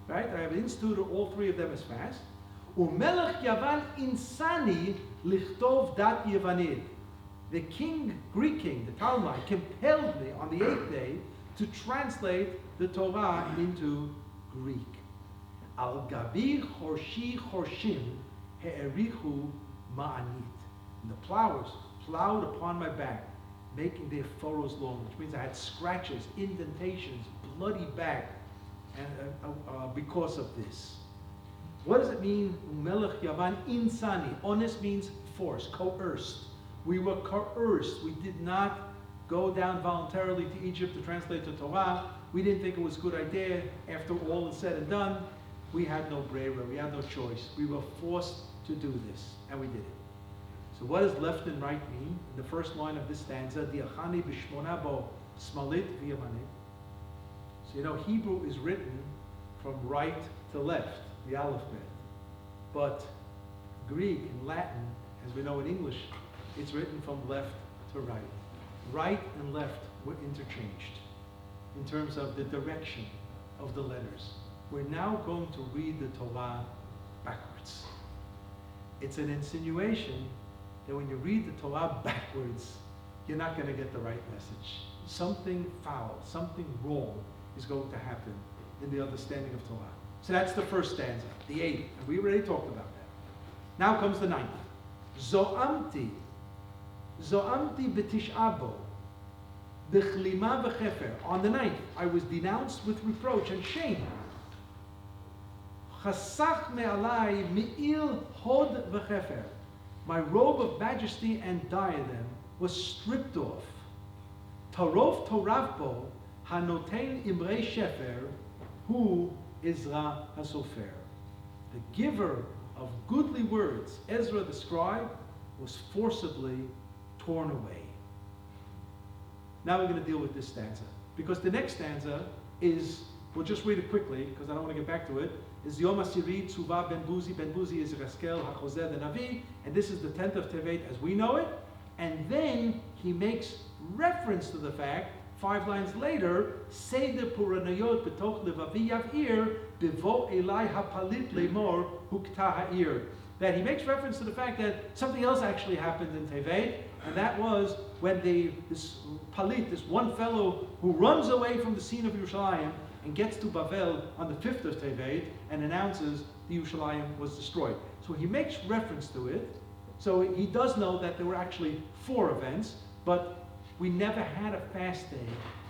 S3: Right? I have instituted all 3 of them as fast. Umelech Yavan insani lichtov dat Yavanid. The Greek king, the Talmud, compelled me on the 8th day to translate the Torah into Greek. Al gabi chorshi chorshim he'erichu ma'anit. And the plowers plowed upon my back, making their furrows long, which means I had scratches, indentations, bloody back, and because of this. What does it mean? Melech Yavan insani. Honest means forced, coerced. We were coerced. We did not go down voluntarily to Egypt to translate the Torah. We didn't think it was a good idea. After all is said and done, we had no brera. We had no choice. We were forced to do this, and we did it. So what does left and right mean? In the first line of this stanza, Diachani b'shmonabo smalit v'yamanit. So Hebrew is written from right to left, the alphabet. But Greek and Latin, as we know in English, it's written from left to right. Right and left were interchanged in terms of the direction of the letters. We're now going to read the Torah backwards. It's an insinuation that when you read the Torah backwards, you're not going to get the right message. Something foul, something wrong is going to happen in the understanding of Torah. So that's the first stanza, the 8th, and we already talked about that. Now comes the 9th. Zo'amti b'tish'abo, B'chlima v'chefer. On the 9th, I was denounced with reproach and shame. Chasach me'alai mi'il hod v'chefer. My robe of majesty and diadem was stripped off. Tarof toravbo hanoten imrei shefer hu Ezra hasofer. The giver of goodly words, Ezra the scribe, was forcibly torn away. Now we're going to deal with this stanza, because the next stanza is, we'll just read it quickly because I don't want to get back to it, is Yom HaSiri Tzuva Ben Buzi. Ben Buzi is Yechezkel HaChozeh the Navi, and this is the 10th of Tevet as we know it. And then he makes reference to the fact, 5 lines later, Seder Puranayot B'toch Levavi Yav'ir Bivo Elai HaPalit Lemor Hukta Ha'ir. That he makes reference to the fact that something else actually happened in Tevet, and that was when this Palit, this one fellow who runs away from the scene of Yerushalayim and gets to Bavel on the 5th of Tevet and announces the Yerushalayim was destroyed. So he makes reference to it. So he does know that there were actually 4 events, but we never had a fast day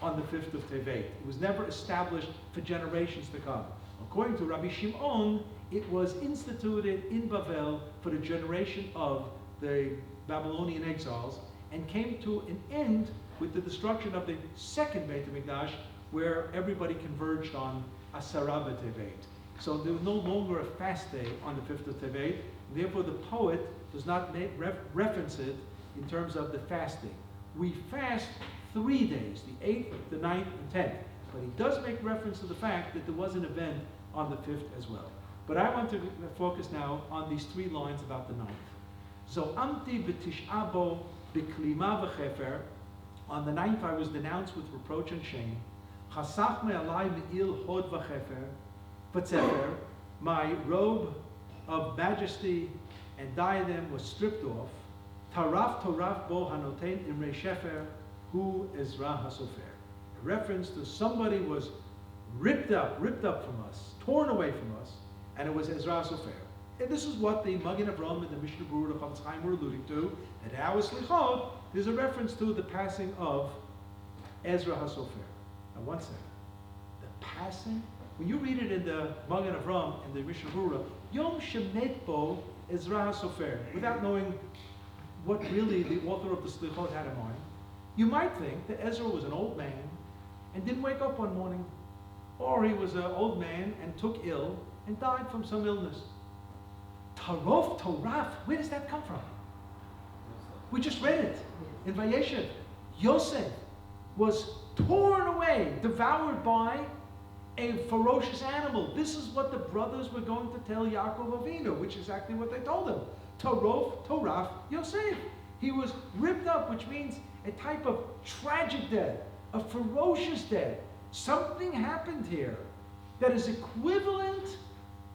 S3: on the 5th of Tevet. It was never established for generations to come. According to Rabbi Shimon, it was instituted in Bavel for the generation of the Babylonian exiles and came to an end with the destruction of the second Beit HaMikdash, where everybody converged on Asara B'Tevet. So there was no longer a fast day on the 5th of Tevet. Therefore, the poet does not reference it in terms of the fasting. We fast 3 days, the 8th, the 9th, and 10th. But he does make reference to the fact that there was an event on the 5th as well. But I want to focus now on these 3 lines about the 9th. Zo'amti b'tish'a bo b'klima v'chefer. On the 9th I was denounced with reproach and shame. Chasach me'alai me'il hod v'chefer. V'tzefer. My robe of majesty and diadem was stripped off. Taraf toraf bo hanoten imrei shefer hu Ezra hasofer. A reference to somebody was ripped up from us, torn away from us, and it was Ezra hasofer. And this is what the Magen Avraham and the Mishnah Berurah, the Chofetz Chaim were alluding to. At our Slichot, there's a reference to the passing of Ezra hasofer. Now, one second. The passing, when you read it in the Magen Avraham and the Mishnah Berurah, Yom Shemet Bo Ezra hasofer, without knowing what really the author of the Slichot had in mind, you might think that Ezra was an old man and didn't wake up one morning, or he was an old man and took ill and died from some illness. Tarof, Toraf, where does that come from? We just read it in Vayeshev. Yosef was torn away, devoured by a ferocious animal. This is what the brothers were going to tell Yaakov Avinu, which is exactly what they told him. Tarof, Toraf, Yosef. He was ripped up, which means a type of tragic death, a ferocious death. Something happened here that is equivalent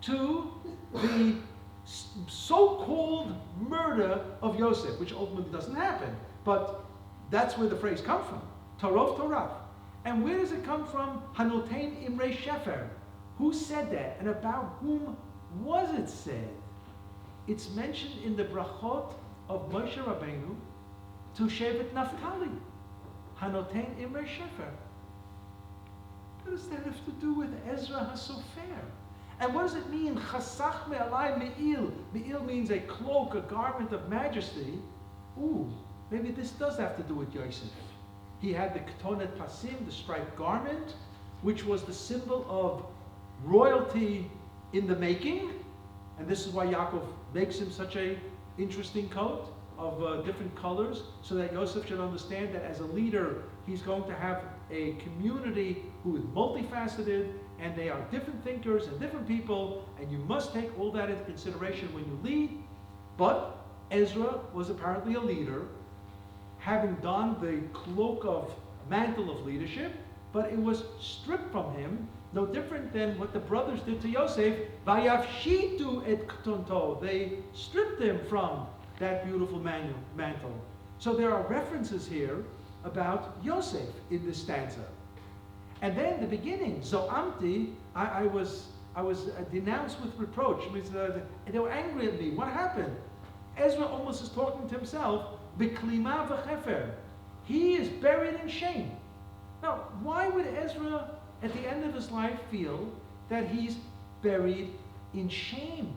S3: to the so-called murder of Yosef, which ultimately doesn't happen. But that's where the phrase comes from. Tarof, Toraf. And where does it come from? Hanoten imrei shefer. Who said that? And about whom was it said? It's mentioned in the brachot of Moshe Rabbeinu to Shevet Naphtali. Hanoten imrei shefer. What does that have to do with Ezra HaSofer? And what does it mean? Chasach me'alai me'il. Me'il means a cloak, a garment of majesty. Ooh, maybe this does have to do with Yosef. He had the ketonet pasim, the striped garment, which was the symbol of royalty in the making. And this is why Yaakov makes him such a interesting coat of different colors, so that Yosef should understand that as a leader, he's going to have a community who is multifaceted, and they are different thinkers and different people, and you must take all that into consideration when you lead. But Ezra was apparently a leader, having donned the cloak of mantle of leadership, but it was stripped from him, no different than what the brothers did to Yosef. Vayafshitu et ktonto. They stripped him from that beautiful mantle. So there are references here about Yosef in this stanza. And then the beginning, Zo'amti, I was denounced with reproach. It means, they were angry at me. What happened? Ezra almost is talking to himself. B'klima v'chefer. He is buried in shame. Now, why would Ezra, at the end of his life, feel that he's buried in shame?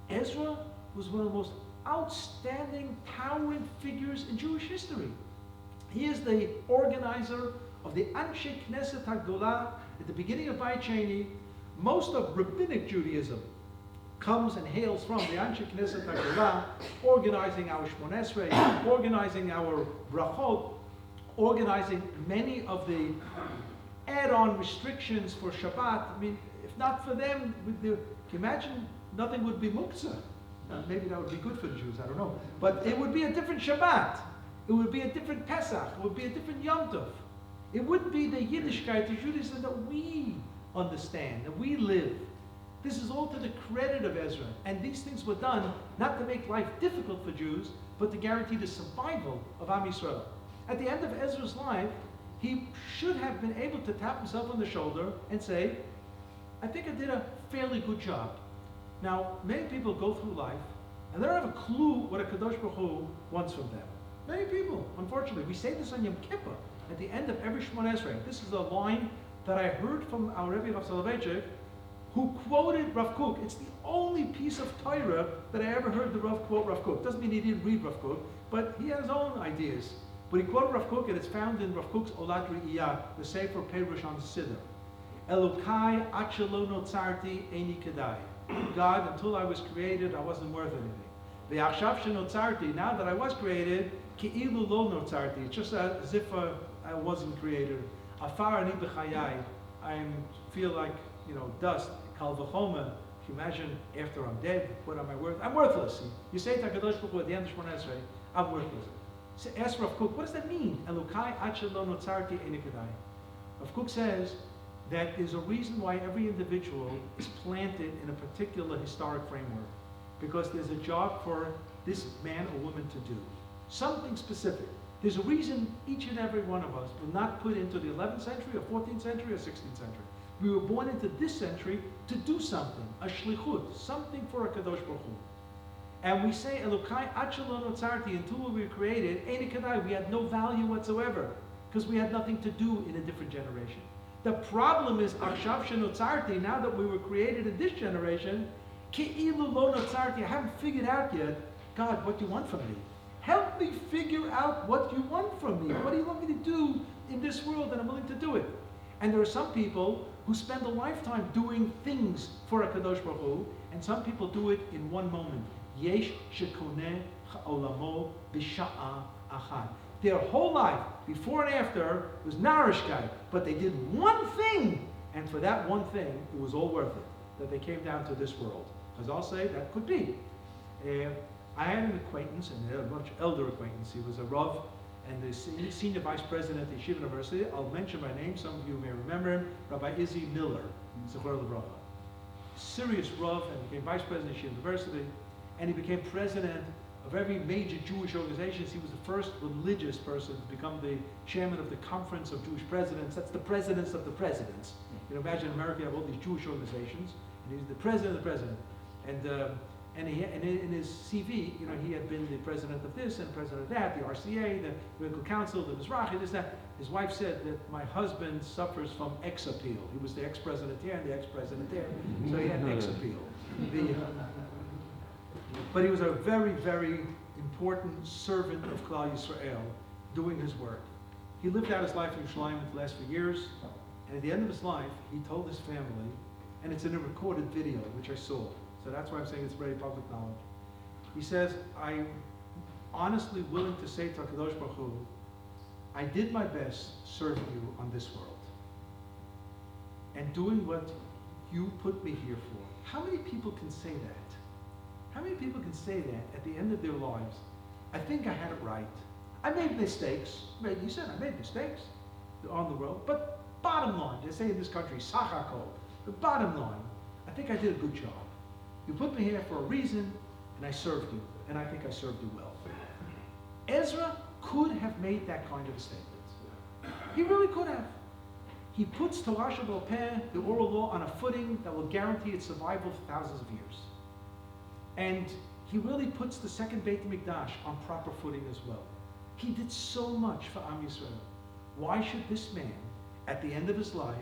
S3: Ezra was one of the most outstanding, towering figures in Jewish history. He is the organizer of the Anshe Knesset HaGdolah at the beginning of Beit Sheni. Most of Rabbinic Judaism comes and hails from the Anshe Knesset HaGdolah, organizing our Shmon Esrei, organizing our Brachot, organizing many of the add-on restrictions for Shabbat. I mean, if not for them, can you imagine, nothing would be muktzah. Maybe that would be good for the Jews, I don't know. But it would be a different Shabbat. It would be a different Pesach. It would be a different Yom Tov. It wouldn't be the Yiddishkeit, the Judaism that we understand, that we live. This is all to the credit of Ezra. And these things were done not to make life difficult for Jews, but to guarantee the survival of Am Yisrael. At the end of Ezra's life, he should have been able to tap himself on the shoulder and say, I think I did a fairly good job. Now, many people go through life, and they don't have a clue what a Kadosh Baruch Hu wants from them. Many people, unfortunately. We say this on Yom Kippur, at the end of every Shmon Esrei. This is a line that I heard from our Rabbi Rav Soloveitchik, who quoted Rav Kook. It's the only piece of Torah that I ever heard the Rav quote Rav Kook. Doesn't mean he didn't read Rav Kook, but he has his own ideas. But he quoted Rav Kook, and it's found in Rav Kook's Olat Re'iyah, the Sefer Perush on Siddur. Elokai ad shelo notzarti eini kedai. God, until I was created, I wasn't worth anything. Ve'achshav shenotzarti, now that I was created, ki'ilu lo notzarti. It's just as if I wasn't created. Afar ani b'chayai. I feel like, dust. Kal v'choma. Imagine after I'm dead, what am I worth? I'm worthless. You say to HaKadosh Baruch Hu at the end of Shmon Esrei, I'm worthless. So ask Rav Kook, what does that mean? Elokai ad shelo notzarti eini kedai. Rav Kook says that there's a reason why every individual is planted in a particular historic framework. Because there's a job for this man or woman to do. Something specific. There's a reason each and every one of us were not put into the 11th century or 14th century or 16th century. We were born into this century to do something, a shlichut, something for a Kadosh Baruch Hu. And we say, Elokai ad shelo notzarti, until we were created, eini kedai, we had no value whatsoever, because we had nothing to do in a different generation. The problem is, achshav shenotzarti, now that we were created in this generation, ki'ilu lo notzarti, I haven't figured out yet, God, what do you want from me? Help me figure out what you want from me. What do you want me to do in this world, and I'm willing to do it. And there are some people who spend a lifetime doing things for a Kadosh Baruch Hu, and some people do it in one moment. Yesh shekoneh ha'olamo b'sha'a achad. Their whole life, before and after, was narishkeit, but they did one thing, and for that one thing, it was all worth it, that they came down to this world. As I'll say, that could be. I had an acquaintance, and a much elder acquaintance. He was a Rav and the senior vice president at Yeshiva University. I'll mention by name, some of you may remember him, Rabbi Izzy Miller, Zechor L'Bracha. Serious Rav, and became vice president of Yeshiva University, and he became president of every major Jewish organization. He was the first religious person to become the chairman of the Conference of Jewish Presidents. That's the presidents of the presidents. You know, imagine in America you have all these Jewish organizations, and he's the president of the president. And in his CV, you know, he had been the president of this and the president of that, the RCA, the Rabbinical Council, the Mizrahi, this, that. His wife said that my husband suffers from ex-appeal. He was the ex-president here and the ex-president there, so he had ex-appeal. But he was a very, very important servant of Klal Yisrael, doing his work. He lived out his life in Yerushalayim for the last few years, and at the end of his life, he told his family, and it's in a recorded video, which I saw, so that's why I'm saying it's very public knowledge. He says, I'm honestly willing to say to HaKadosh Baruch Hu, I did my best serving you on this world, and doing what you put me here for. How many people can say that? How many people can say that at the end of their lives? I think I had it right. I made mistakes. You said I made mistakes on the road. But bottom line, they say in this country, Sachako, the bottom line, I think I did a good job. You put me here for a reason, and I served you. And I think I served you well. Ezra could have made that kind of a statement. He really could have. He puts Torah Sheba'al Peh, the oral law, on a footing that will guarantee its survival for thousands of years. And he really puts the second Beit HaMikdash on proper footing as well. He did so much for Am Yisrael. Why should this man, at the end of his life,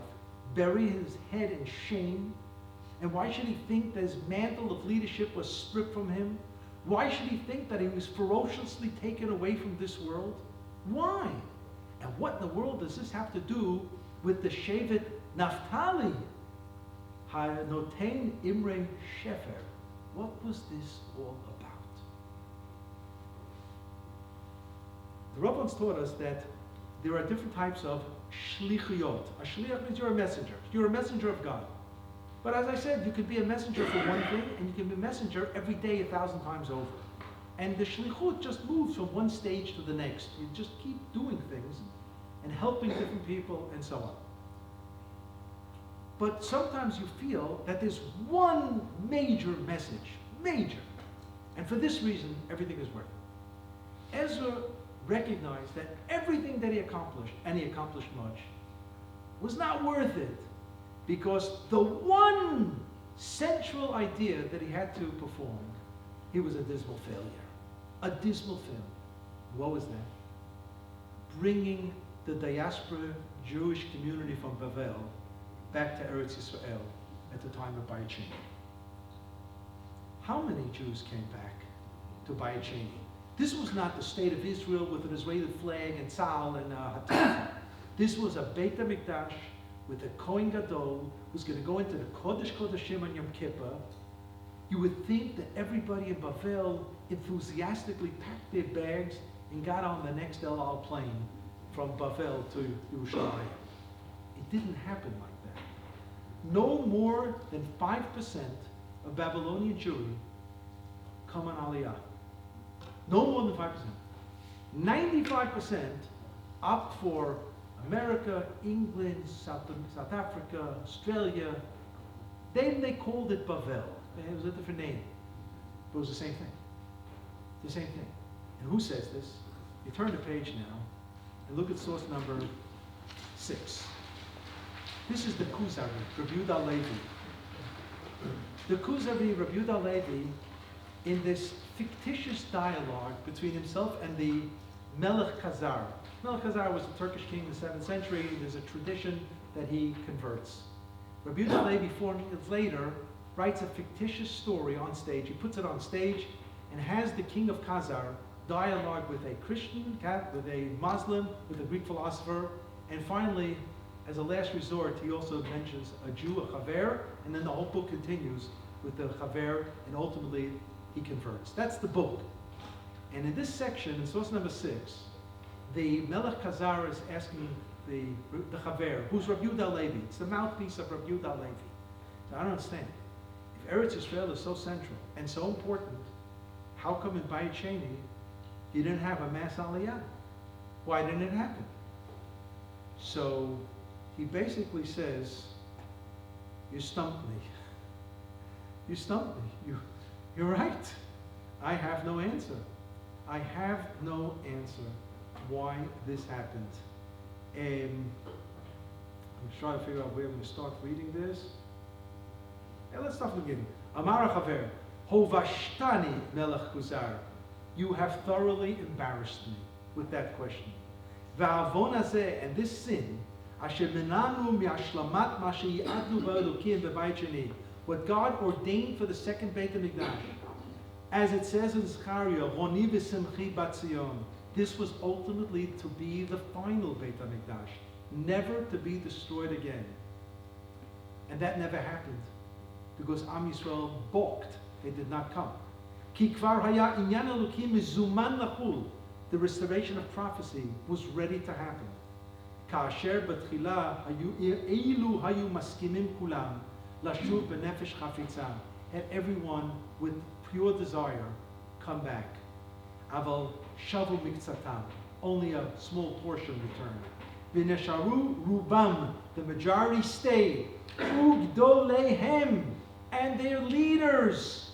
S3: bury his head in shame? And why should he think that his mantle of leadership was stripped from him? Why should he think that he was ferociously taken away from this world? Why? And what in the world does this have to do with the Shevet Naphtali? Ha'noten Imre Shefer. What was this all about? The Rabbi once taught us that there are different types of shlichiyot. A shliach means you're a messenger. You're a messenger of God. But as I said, you could be a messenger for one thing, and you can be a messenger every day 1,000 times over. And the shlichut just moves from one stage to the next. You just keep doing things and helping different people and so on. But sometimes you feel that there's one major message, major. And for this reason, everything is worth it. Ezra recognized that everything that he accomplished, and he accomplished much, was not worth it because the one central idea that he had to perform, he was a dismal failure. A dismal failure. What was that? Bringing the diaspora Jewish community from Bavel back to Eretz Yisrael at the time of Bayit Sheni. How many Jews came back to Bayit Sheni? This was not the state of Israel with an Israeli flag and tzal and hatafa. This was a Beit HaMikdash with a Kohen Gadol who's going to go into the Kodesh Kodeshim on Yom Kippur. You would think that everybody in Bavel enthusiastically packed their bags and got on the next El Al plane from Bavel to Yerushalayim. It didn't happen like that. No more than 5% of Babylonian Jewry come on Aliyah. No more than 5%. 95% opt for America, England, South Africa, Australia. Then they called it Bavel. It was a different name. But it was the same thing. The same thing. And who says this? You turn the page now and look at source number 6. This is the Kuzari, Rabbi Yehuda Levi. The Kuzari, Rabbi Yehuda Levi, in this fictitious dialogue between himself and the Melech Khazar. Melech Khazar was a Turkish king in the 7th century. There's a tradition that he converts. Rabbi Yehuda Levi, 4 years later, writes a fictitious story on stage. He puts it on stage and has the king of Khazar dialogue with a Christian, with a Muslim, with a Greek philosopher, and finally, as a last resort, he also mentions a Jew, a Chaver, and then the whole book continues with the Chaver, and ultimately he converts. That's the book. And in this section, in source number 6, the Melech Khazar is asking the Chaver, who's Rabbi Yehuda Levi. It's the mouthpiece of Rabbi Yehuda Levi. So I don't understand. If Eretz Yisrael is so central and so important, how come in Bayit Sheni you didn't have a mass aliyah? Why didn't it happen? So he basically says, you stumped me. You stumped me. You're right. I have no answer. I have no answer why this happened. I'm trying to figure out where I'm going to start reading this. Yeah, let's start from the beginning. Amar Chaver, Hovashtani Melech Khuzar. You have thoroughly embarrassed me with that question. Va'avon hazeh, and this sin, asher menanu mi'ashlamat ma she'yadnu ba'elokim b'bayit sheni, what God ordained for the second Beit HaMikdash. As it says in Zechariah, Roni v'simchi bat Zion, this was ultimately to be the final Beit HaMikdash, never to be destroyed again. And that never happened, because Am Yisrael balked. They did not come. Ki kvar haya inyan elokim mizuman lachul. The restoration of prophecy was ready to happen. Ka'asher b'tchila eilu hayu maskimim kulam lashuv b'nefesh chafitza. Had everyone with pure desire come back. Aval shavu mikzatam. Only a small portion returned. V'nesharu rubam. The majority stayed. Ugdolehem. And their leaders.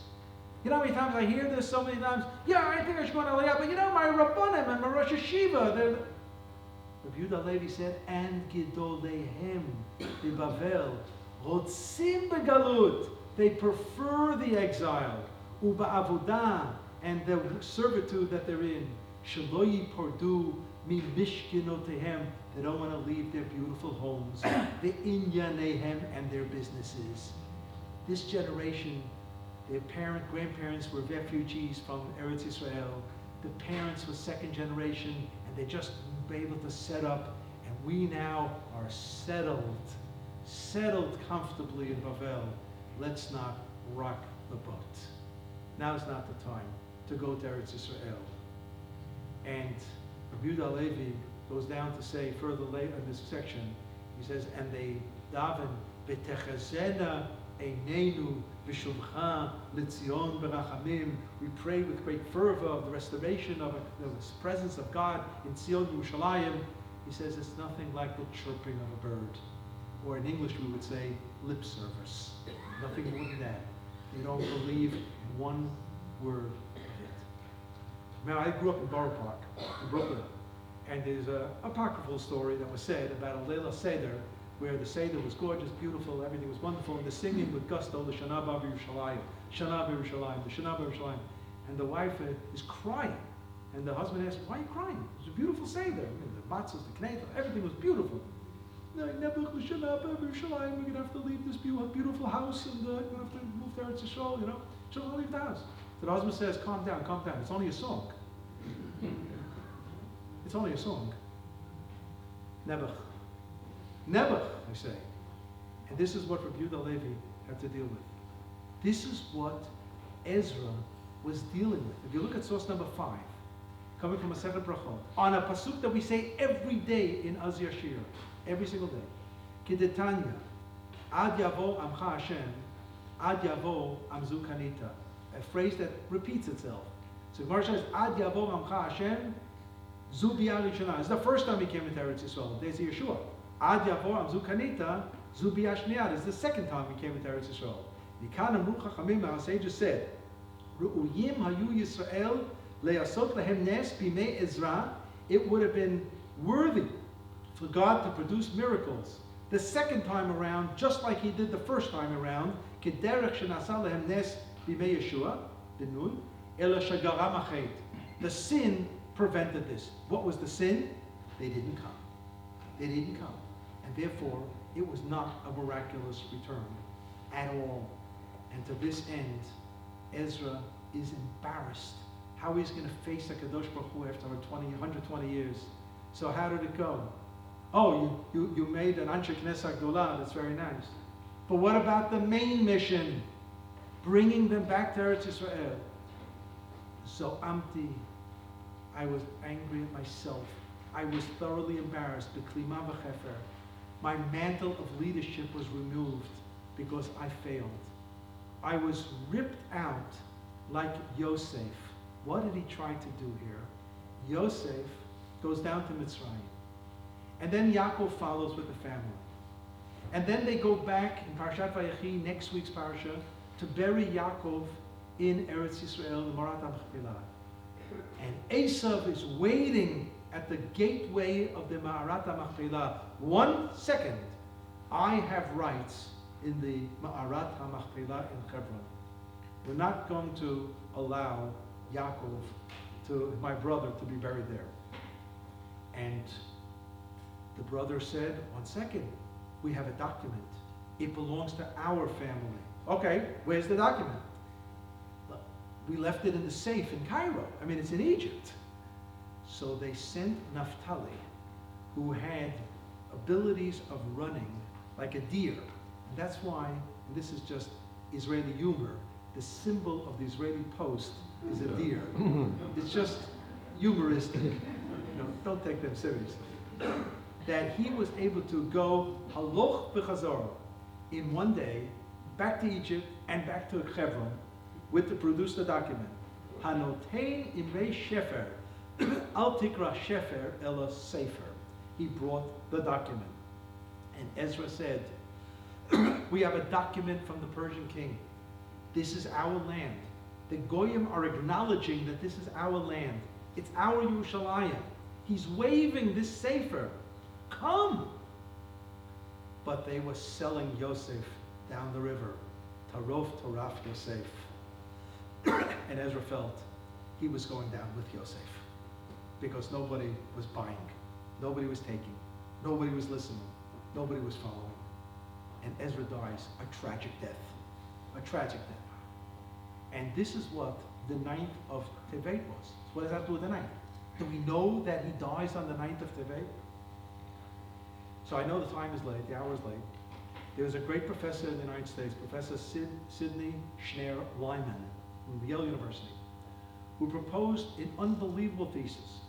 S3: You know how many times I hear this so many times? Yeah, I think I should go to Aliyah, but you know, my Rabbanim and my Rosh Hashiva, Rabbi Yehuda Levi said, and Gidolehem, the Bavel, Rotzim begalut, they prefer the exile, Uba Avodah, and the servitude that they're in, Shelo yipordu mi mishkenotehem. They don't want to leave their beautiful homes. Ve'inyanehem, and their businesses. This generation, their grandparents were refugees from Eretz Israel. The parents were second generation, and they just were able to set up. And we now are settled comfortably in Bavel. Let's not rock the boat. Now's not the time to go to Eretz Israel. And Rabbi Yehuda Levi goes down to say further later in this section, he says, and they daven v'techazena einenu v'shuvcha l'tzion b'rachamim. We pray with great fervor of the restoration of the presence of God in Tzion Yerushalayim. He says it's nothing like the chirping of a bird, or in English we would say lip service. Nothing more than that. They don't believe one word of it. Now, I grew up in Borough Park in Brooklyn. And there's an apocryphal story that was said about a Leila Seder, where the Seder was gorgeous, beautiful, everything was wonderful, and the singing with gusto, the Shana B'Yerushalayim, Shana B'Yerushalayim, the Shana B'Yerushalayim. And the wife is crying. And the husband asks, why are you crying? It was a beautiful Seder. I mean, the matzahs, the knedel, everything was beautiful. No, never the Shana B'Yerushalayim, we're going to have to leave this beautiful house, and we're going to have to move to Eretz Yisrael, you know. She'll not leave the house. So the husband says, calm down, it's only a song. It's only a song. Nebuch, I say. And this is what Rabbi Yehuda Levi had to deal with. This is what Ezra was dealing with. If you look at source number 5, coming from Masechet Brachot, on a pasuk that we say every day in Az Yashir, every single day. Kidetanya, Ad Yavo Amcha Hashem, Ad Yavo Amzu Kanita. A phrase that repeats itself. So Gemara says, Ad Yavo Amcha Hashem, Zubi Arishana. It's the first time he came into Eretz Yisrael. There's Yeshua. Ad Yavor Amzu Kanita, Zubi Ashniyad. It's the second time he came into Eretz Yisrael. Nikan Amru Chachamim, our sages said, Ru'uyim Hayu Yisrael le'asot lehem nes b'mei Ezra. It would have been worthy for God to produce miracles the second time around, just like he did the first time around. Kederech shenasa lehem nes b'mei Yeshua, b'nun, ela shagara machet. The sin prevented this. What was the sin? They didn't come. They didn't come. And therefore, it was not a miraculous return at all. And to this end, Ezra is embarrassed how he's going to face the Kadosh Baruch Hu after 120 years. So how did it go? Oh, you made an Anshe Knesset Gdolah, that's very nice. But what about the main mission? Bringing them back to Eretz Yisrael. So Amti, I was angry at myself. I was thoroughly embarrassed. My mantle of leadership was removed because I failed. I was ripped out like Yosef. What did he try to do here? Yosef goes down to Mitzrayim. And then Yaakov follows with the family. And then they go back in Parashat Vayechi, next week's parasha, to bury Yaakov in Eretz Yisrael, the Marat HaMachpelah. And Esav is waiting at the gateway of the Ma'arat HaMachpelah. 1 second, I have rights in the Ma'arat HaMachpelah in Hebron. We're not going to allow Yaakov, my brother, to be buried there. And the brother said, 1 second, we have a document. It belongs to our family. Okay, where's the document? We left it in the safe in Cairo. I mean, it's in Egypt. So they sent Naphtali, who had abilities of running like a deer. And that's why, and this is just Israeli humor, the symbol of the Israeli post is a deer. It's just humoristic. Don't take them seriously. That he was able to go haloch b'chazor in 1 day, back to Egypt and back to Hebron, with to produce the document. Hanotein imrei shefer, al tikra shefer ela sefer. He brought the document. And Ezra said, we have a document from the Persian king. This is our land. The Goyim are acknowledging that this is our land. It's our Yerushalayim. He's waving this sefer. Come! But they were selling Yosef down the river. Tarof Toraf Yosef. And Ezra felt he was going down with Yosef. because nobody was buying, nobody was taking, nobody was listening, nobody was following. And Ezra dies a tragic death, a tragic death. And this is what the 9th of Tevet was. So what does that do with the 9th? Do we know that he dies on the 9th of Tevet? So I know the time is late, the hour is late. There was a great professor in the United States, Professor Sidney Schneer Lyman from Yale University, who proposed an unbelievable thesis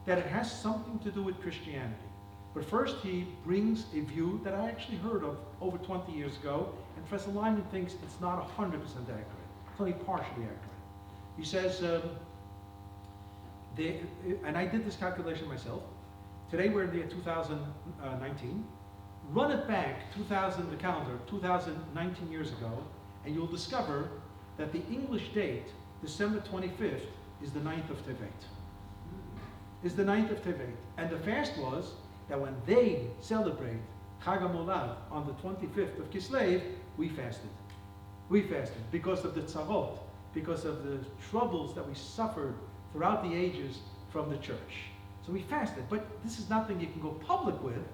S3: that it has something to do with Christianity. But first he brings a view that I actually heard of over 20 years ago, and Professor Lyman thinks it's not 100% accurate. It's only partially accurate. He says, and I did this calculation myself. Today we're in the year 2019. Run it back, the calendar, 2019 years ago, and you'll discover that the English date, December 25th, is the 9th of Tevet. Is the 9th of Tevet. And the fast was that when they celebrate Chag HaMolad on the 25th of Kislev, we fasted. We fasted because of the tzarot, because of the troubles that we suffered throughout the ages from the church. So we fasted, but this is nothing you can go public with,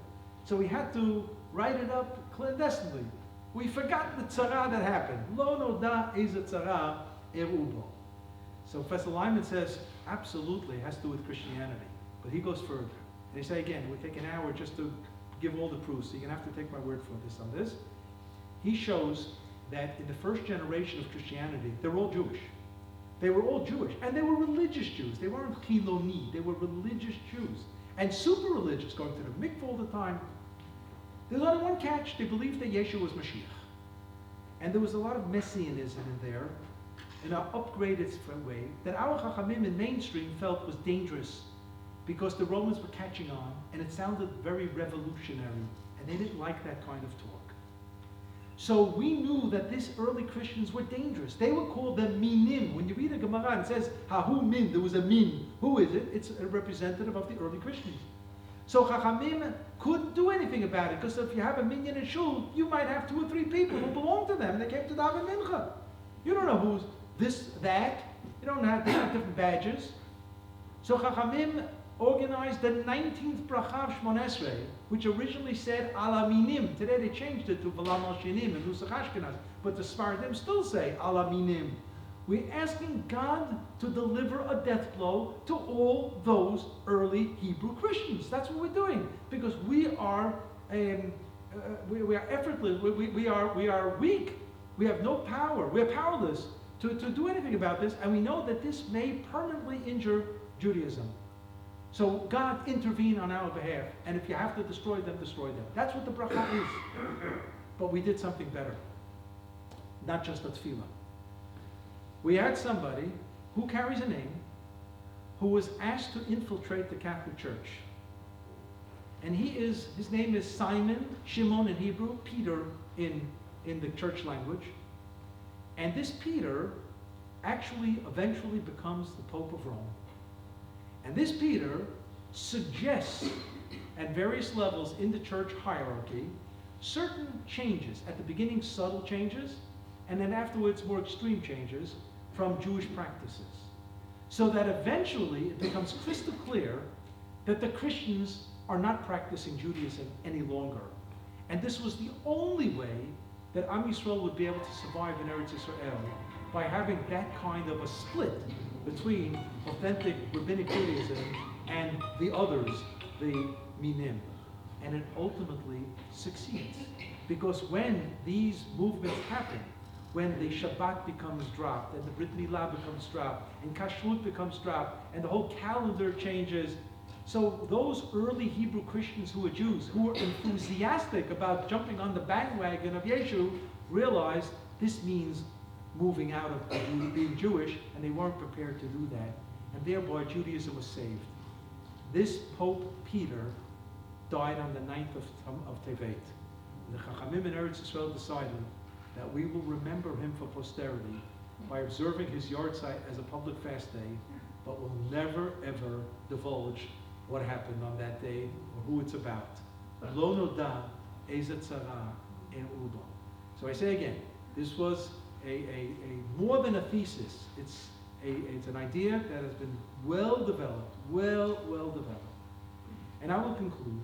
S3: so we had to write it up clandestinely. We forgot the tzara that happened. Lo noda is a tzara erubo. So Professor Lyman says, absolutely, it has to do with Christianity. But he goes further. And he says, again, we take an hour just to give all the proofs, so you're going to have to take my word for this on this. He shows that in the first generation of Christianity, they were all Jewish. They were all Jewish, and they were religious Jews. They weren't chiloni, they were religious Jews. And super religious, going to the mikveh all the time. There's only one catch, they believed that Yeshua was Mashiach. And there was a lot of messianism in there, in an upgraded way, that our Chachamim in mainstream felt was dangerous because the Romans were catching on, and it sounded very revolutionary, and they didn't like that kind of talk. So we knew that these early Christians were dangerous. They were called the minim. When you read a Gemara, it says, Hahu min, there was a min. Who is it? It's a representative of the early Christians. So Chachamim couldn't do anything about it, because if you have a minyan in shul, you might have 2 or 3 people who belong to them, and they came to daven mincha. You don't know who's this, that. You don't have, they have different badges. So Chachamim organized the 19th bracha of Shmon Esrei, which originally said ala minim. Today they changed it to v'lam al shinim and nusach Ashkenaz, but the Sfardim still say ala minim. We're asking God to deliver a death blow to all those early Hebrew Christians. That's what we're doing, because we are effortless. We are weak. We have no power. We are powerless to do anything about this, and we know that this may permanently injure Judaism. So God intervene on our behalf, and if you have to destroy them, destroy them. That's what the bracha is. But we did something better. Not just a tefillah. We had somebody who carries a name who was asked to infiltrate the Catholic Church. And his name is Simon, Shimon in Hebrew, Peter in the church language. And this Peter actually eventually becomes the Pope of Rome. And this Peter suggests at various levels in the church hierarchy certain changes. At the beginning, subtle changes, and then afterwards, more extreme changes from Jewish practices. So that eventually it becomes crystal clear that the Christians are not practicing Judaism any longer. And this was the only way that Am Yisrael would be able to survive in Eretz Yisrael, by having that kind of a split between authentic rabbinic Judaism and the others, the minim. And it ultimately succeeds. Because when these movements happen, when the Shabbat becomes dropped, and the Brit Milah becomes dropped, and Kashrut becomes dropped, and the whole calendar changes, so those early Hebrew Christians who were Jews, who were enthusiastic about jumping on the bandwagon of Yeshu, realized this means moving out of being Jewish, and they weren't prepared to do that. And thereby Judaism was saved. This Pope Peter died on the 9th of Tevet. The Chachamim in Eretz Yisrael decided that we will remember him for posterity by observing his yahrzeit as a public fast day, but will never ever divulge what happened on that day or who it's about. Lo noda ezet tzara en ubo. So I say again, this was a more than a thesis. It's it's an idea that has been well developed, well developed. And I will conclude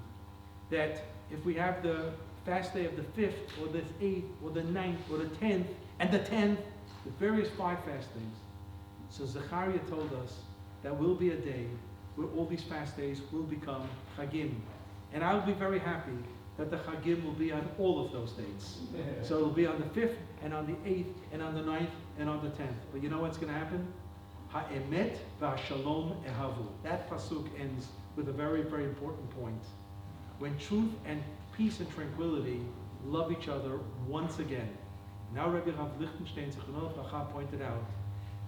S3: that if we have the fast day of the 5th, or the 8th, or the 9th, or the 10th, and the 10th, the various 5 fast days, so Zechariah told us that will be a day where all these fast days will become Chagim. And I'll be very happy that the Chagim will be on all of those dates. So it'll be on the 5th, and on the 8th, and on the 9th, and on the 10th. But you know what's going to happen? Ha'emet v'ashalom ehavu. That pasuk ends with a very, very important point. When truth and peace and tranquility love each other once again. Now Rabbi Rav Lichtenstein Zichrono Livracha pointed out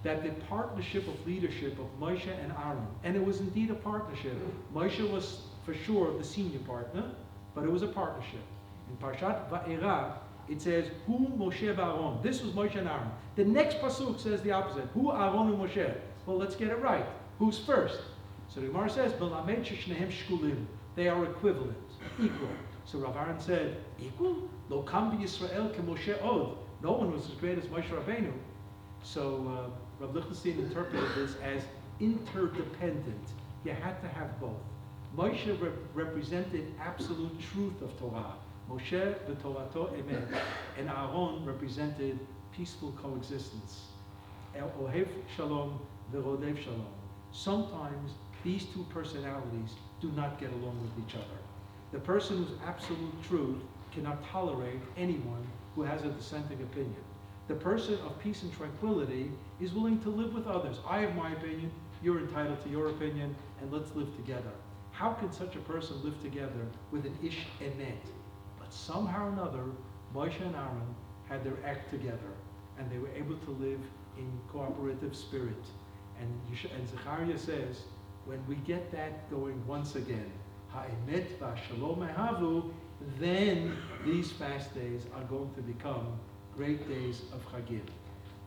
S3: that the partnership of leadership of Moshe and Aaron, and it was indeed a partnership. Moshe was for sure the senior partner, but it was a partnership. In Parshat Va'era, it says, Hu Moshe v'Aaron. This was Moshe and Aaron. The next pasuk says the opposite. Hu Aaron and Moshe. Well, let's get it right. Who's first? So the Gemara says, Melamed sheshnehem shkulim. They are equivalent, equal. So Rav Aaron said, equal? Lo kam b'Yisrael ke Moshe od. No one was as great as Moshe Rabbeinu. So Rav Lichtenstein interpreted this as interdependent. You had to have both. Moshe represented absolute truth of Torah. Moshe v'Torato emet. And Aaron represented peaceful coexistence. El ohev shalom v'rodev shalom. Sometimes these two personalities do not get along with each other. The person who's absolute truth cannot tolerate anyone who has a dissenting opinion. The person of peace and tranquility is willing to live with others. I have my opinion, you're entitled to your opinion, and let's live together. How can such a person live together with an ish emet? But somehow or another, Moshe and Aaron had their act together, and they were able to live in cooperative spirit. And Zechariah says, when we get that going once again, ha'emet v'ashalom ehavu, then these fast days are going to become great days of Chagim.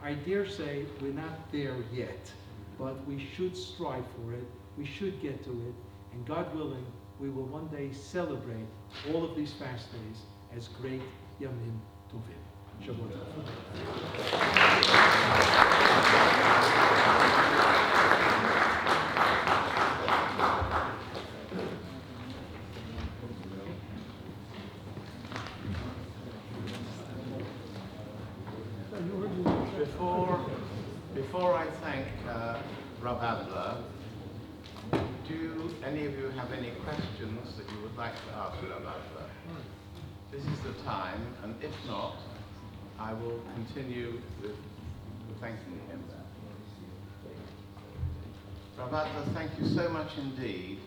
S3: I dare say we're not there yet, but we should strive for it, we should get to it, and God willing, we will one day celebrate all of these fast days as great Yamim Tovim. Shabbat
S1: Before I thank Rabbi Adler, do any of you have any questions that you would like to ask Rabbi Adler? This is the time, and if not, I will continue with thanking him. Rabbi Adler, thank you so much indeed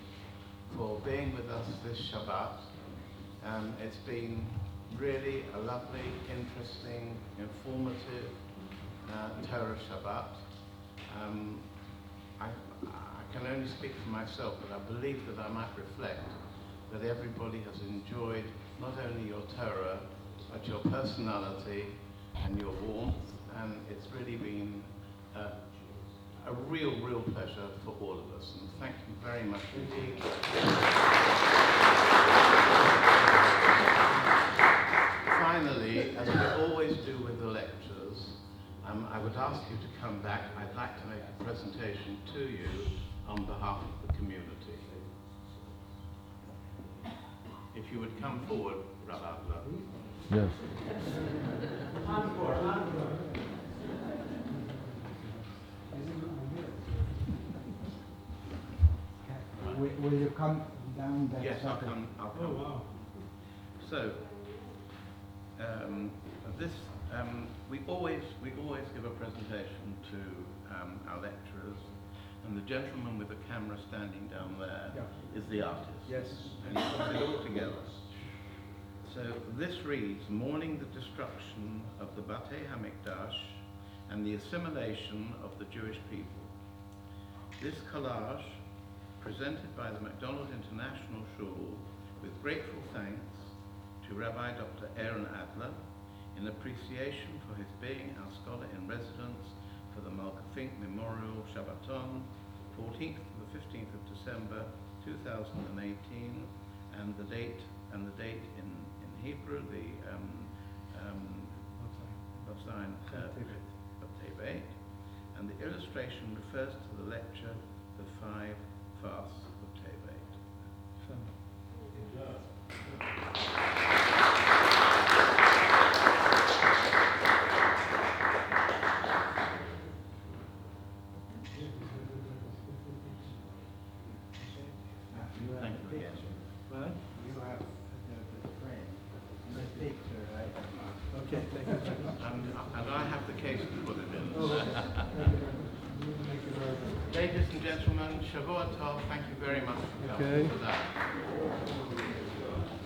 S1: for being with us this Shabbat. It's been really a lovely, interesting, informative Torah Shabbat. I can only speak for myself, but I believe that I might reflect that everybody has enjoyed not only your Torah, but your personality and your warmth, and it's really been a real pleasure for all of us, and thank you very much indeed. Finally, as we always do with the lectures, I would ask you to come back. I'd like to make a presentation to you on behalf of the community. If you would come forward, Rabbi Adler.
S4: Yes.
S5: Will you come down that
S1: Yes, I'll
S5: second?
S1: come.
S3: Oh, wow.
S1: So, we always give a presentation to our lecturers, and the gentleman with the camera standing down there is the artist.
S3: Yes.
S1: And he puts it all together. So this reads, Mourning the Destruction of the Batei HaMikdash and the Assimilation of the Jewish People. This collage, presented by the McDonald International Shul, with grateful thanks to Rabbi Dr. Aaron Adler, in appreciation for his being our scholar in residence for the Malkafink Memorial Shabbaton, 14th to the 15th of December 2018, and the date in Hebrew, the Glassman of Tevet, and the illustration refers to the lecture, The Five Fasts of Tevet. Thank you again.
S3: What?
S5: You have the frame, the picture, right?
S3: Okay, thank you.
S1: And I have the case to put it in.
S3: Oh, okay. Thank you very much.
S1: Ladies and gentlemen, Shavua Tov, thank you very much for coming
S3: Okay.
S1: to that.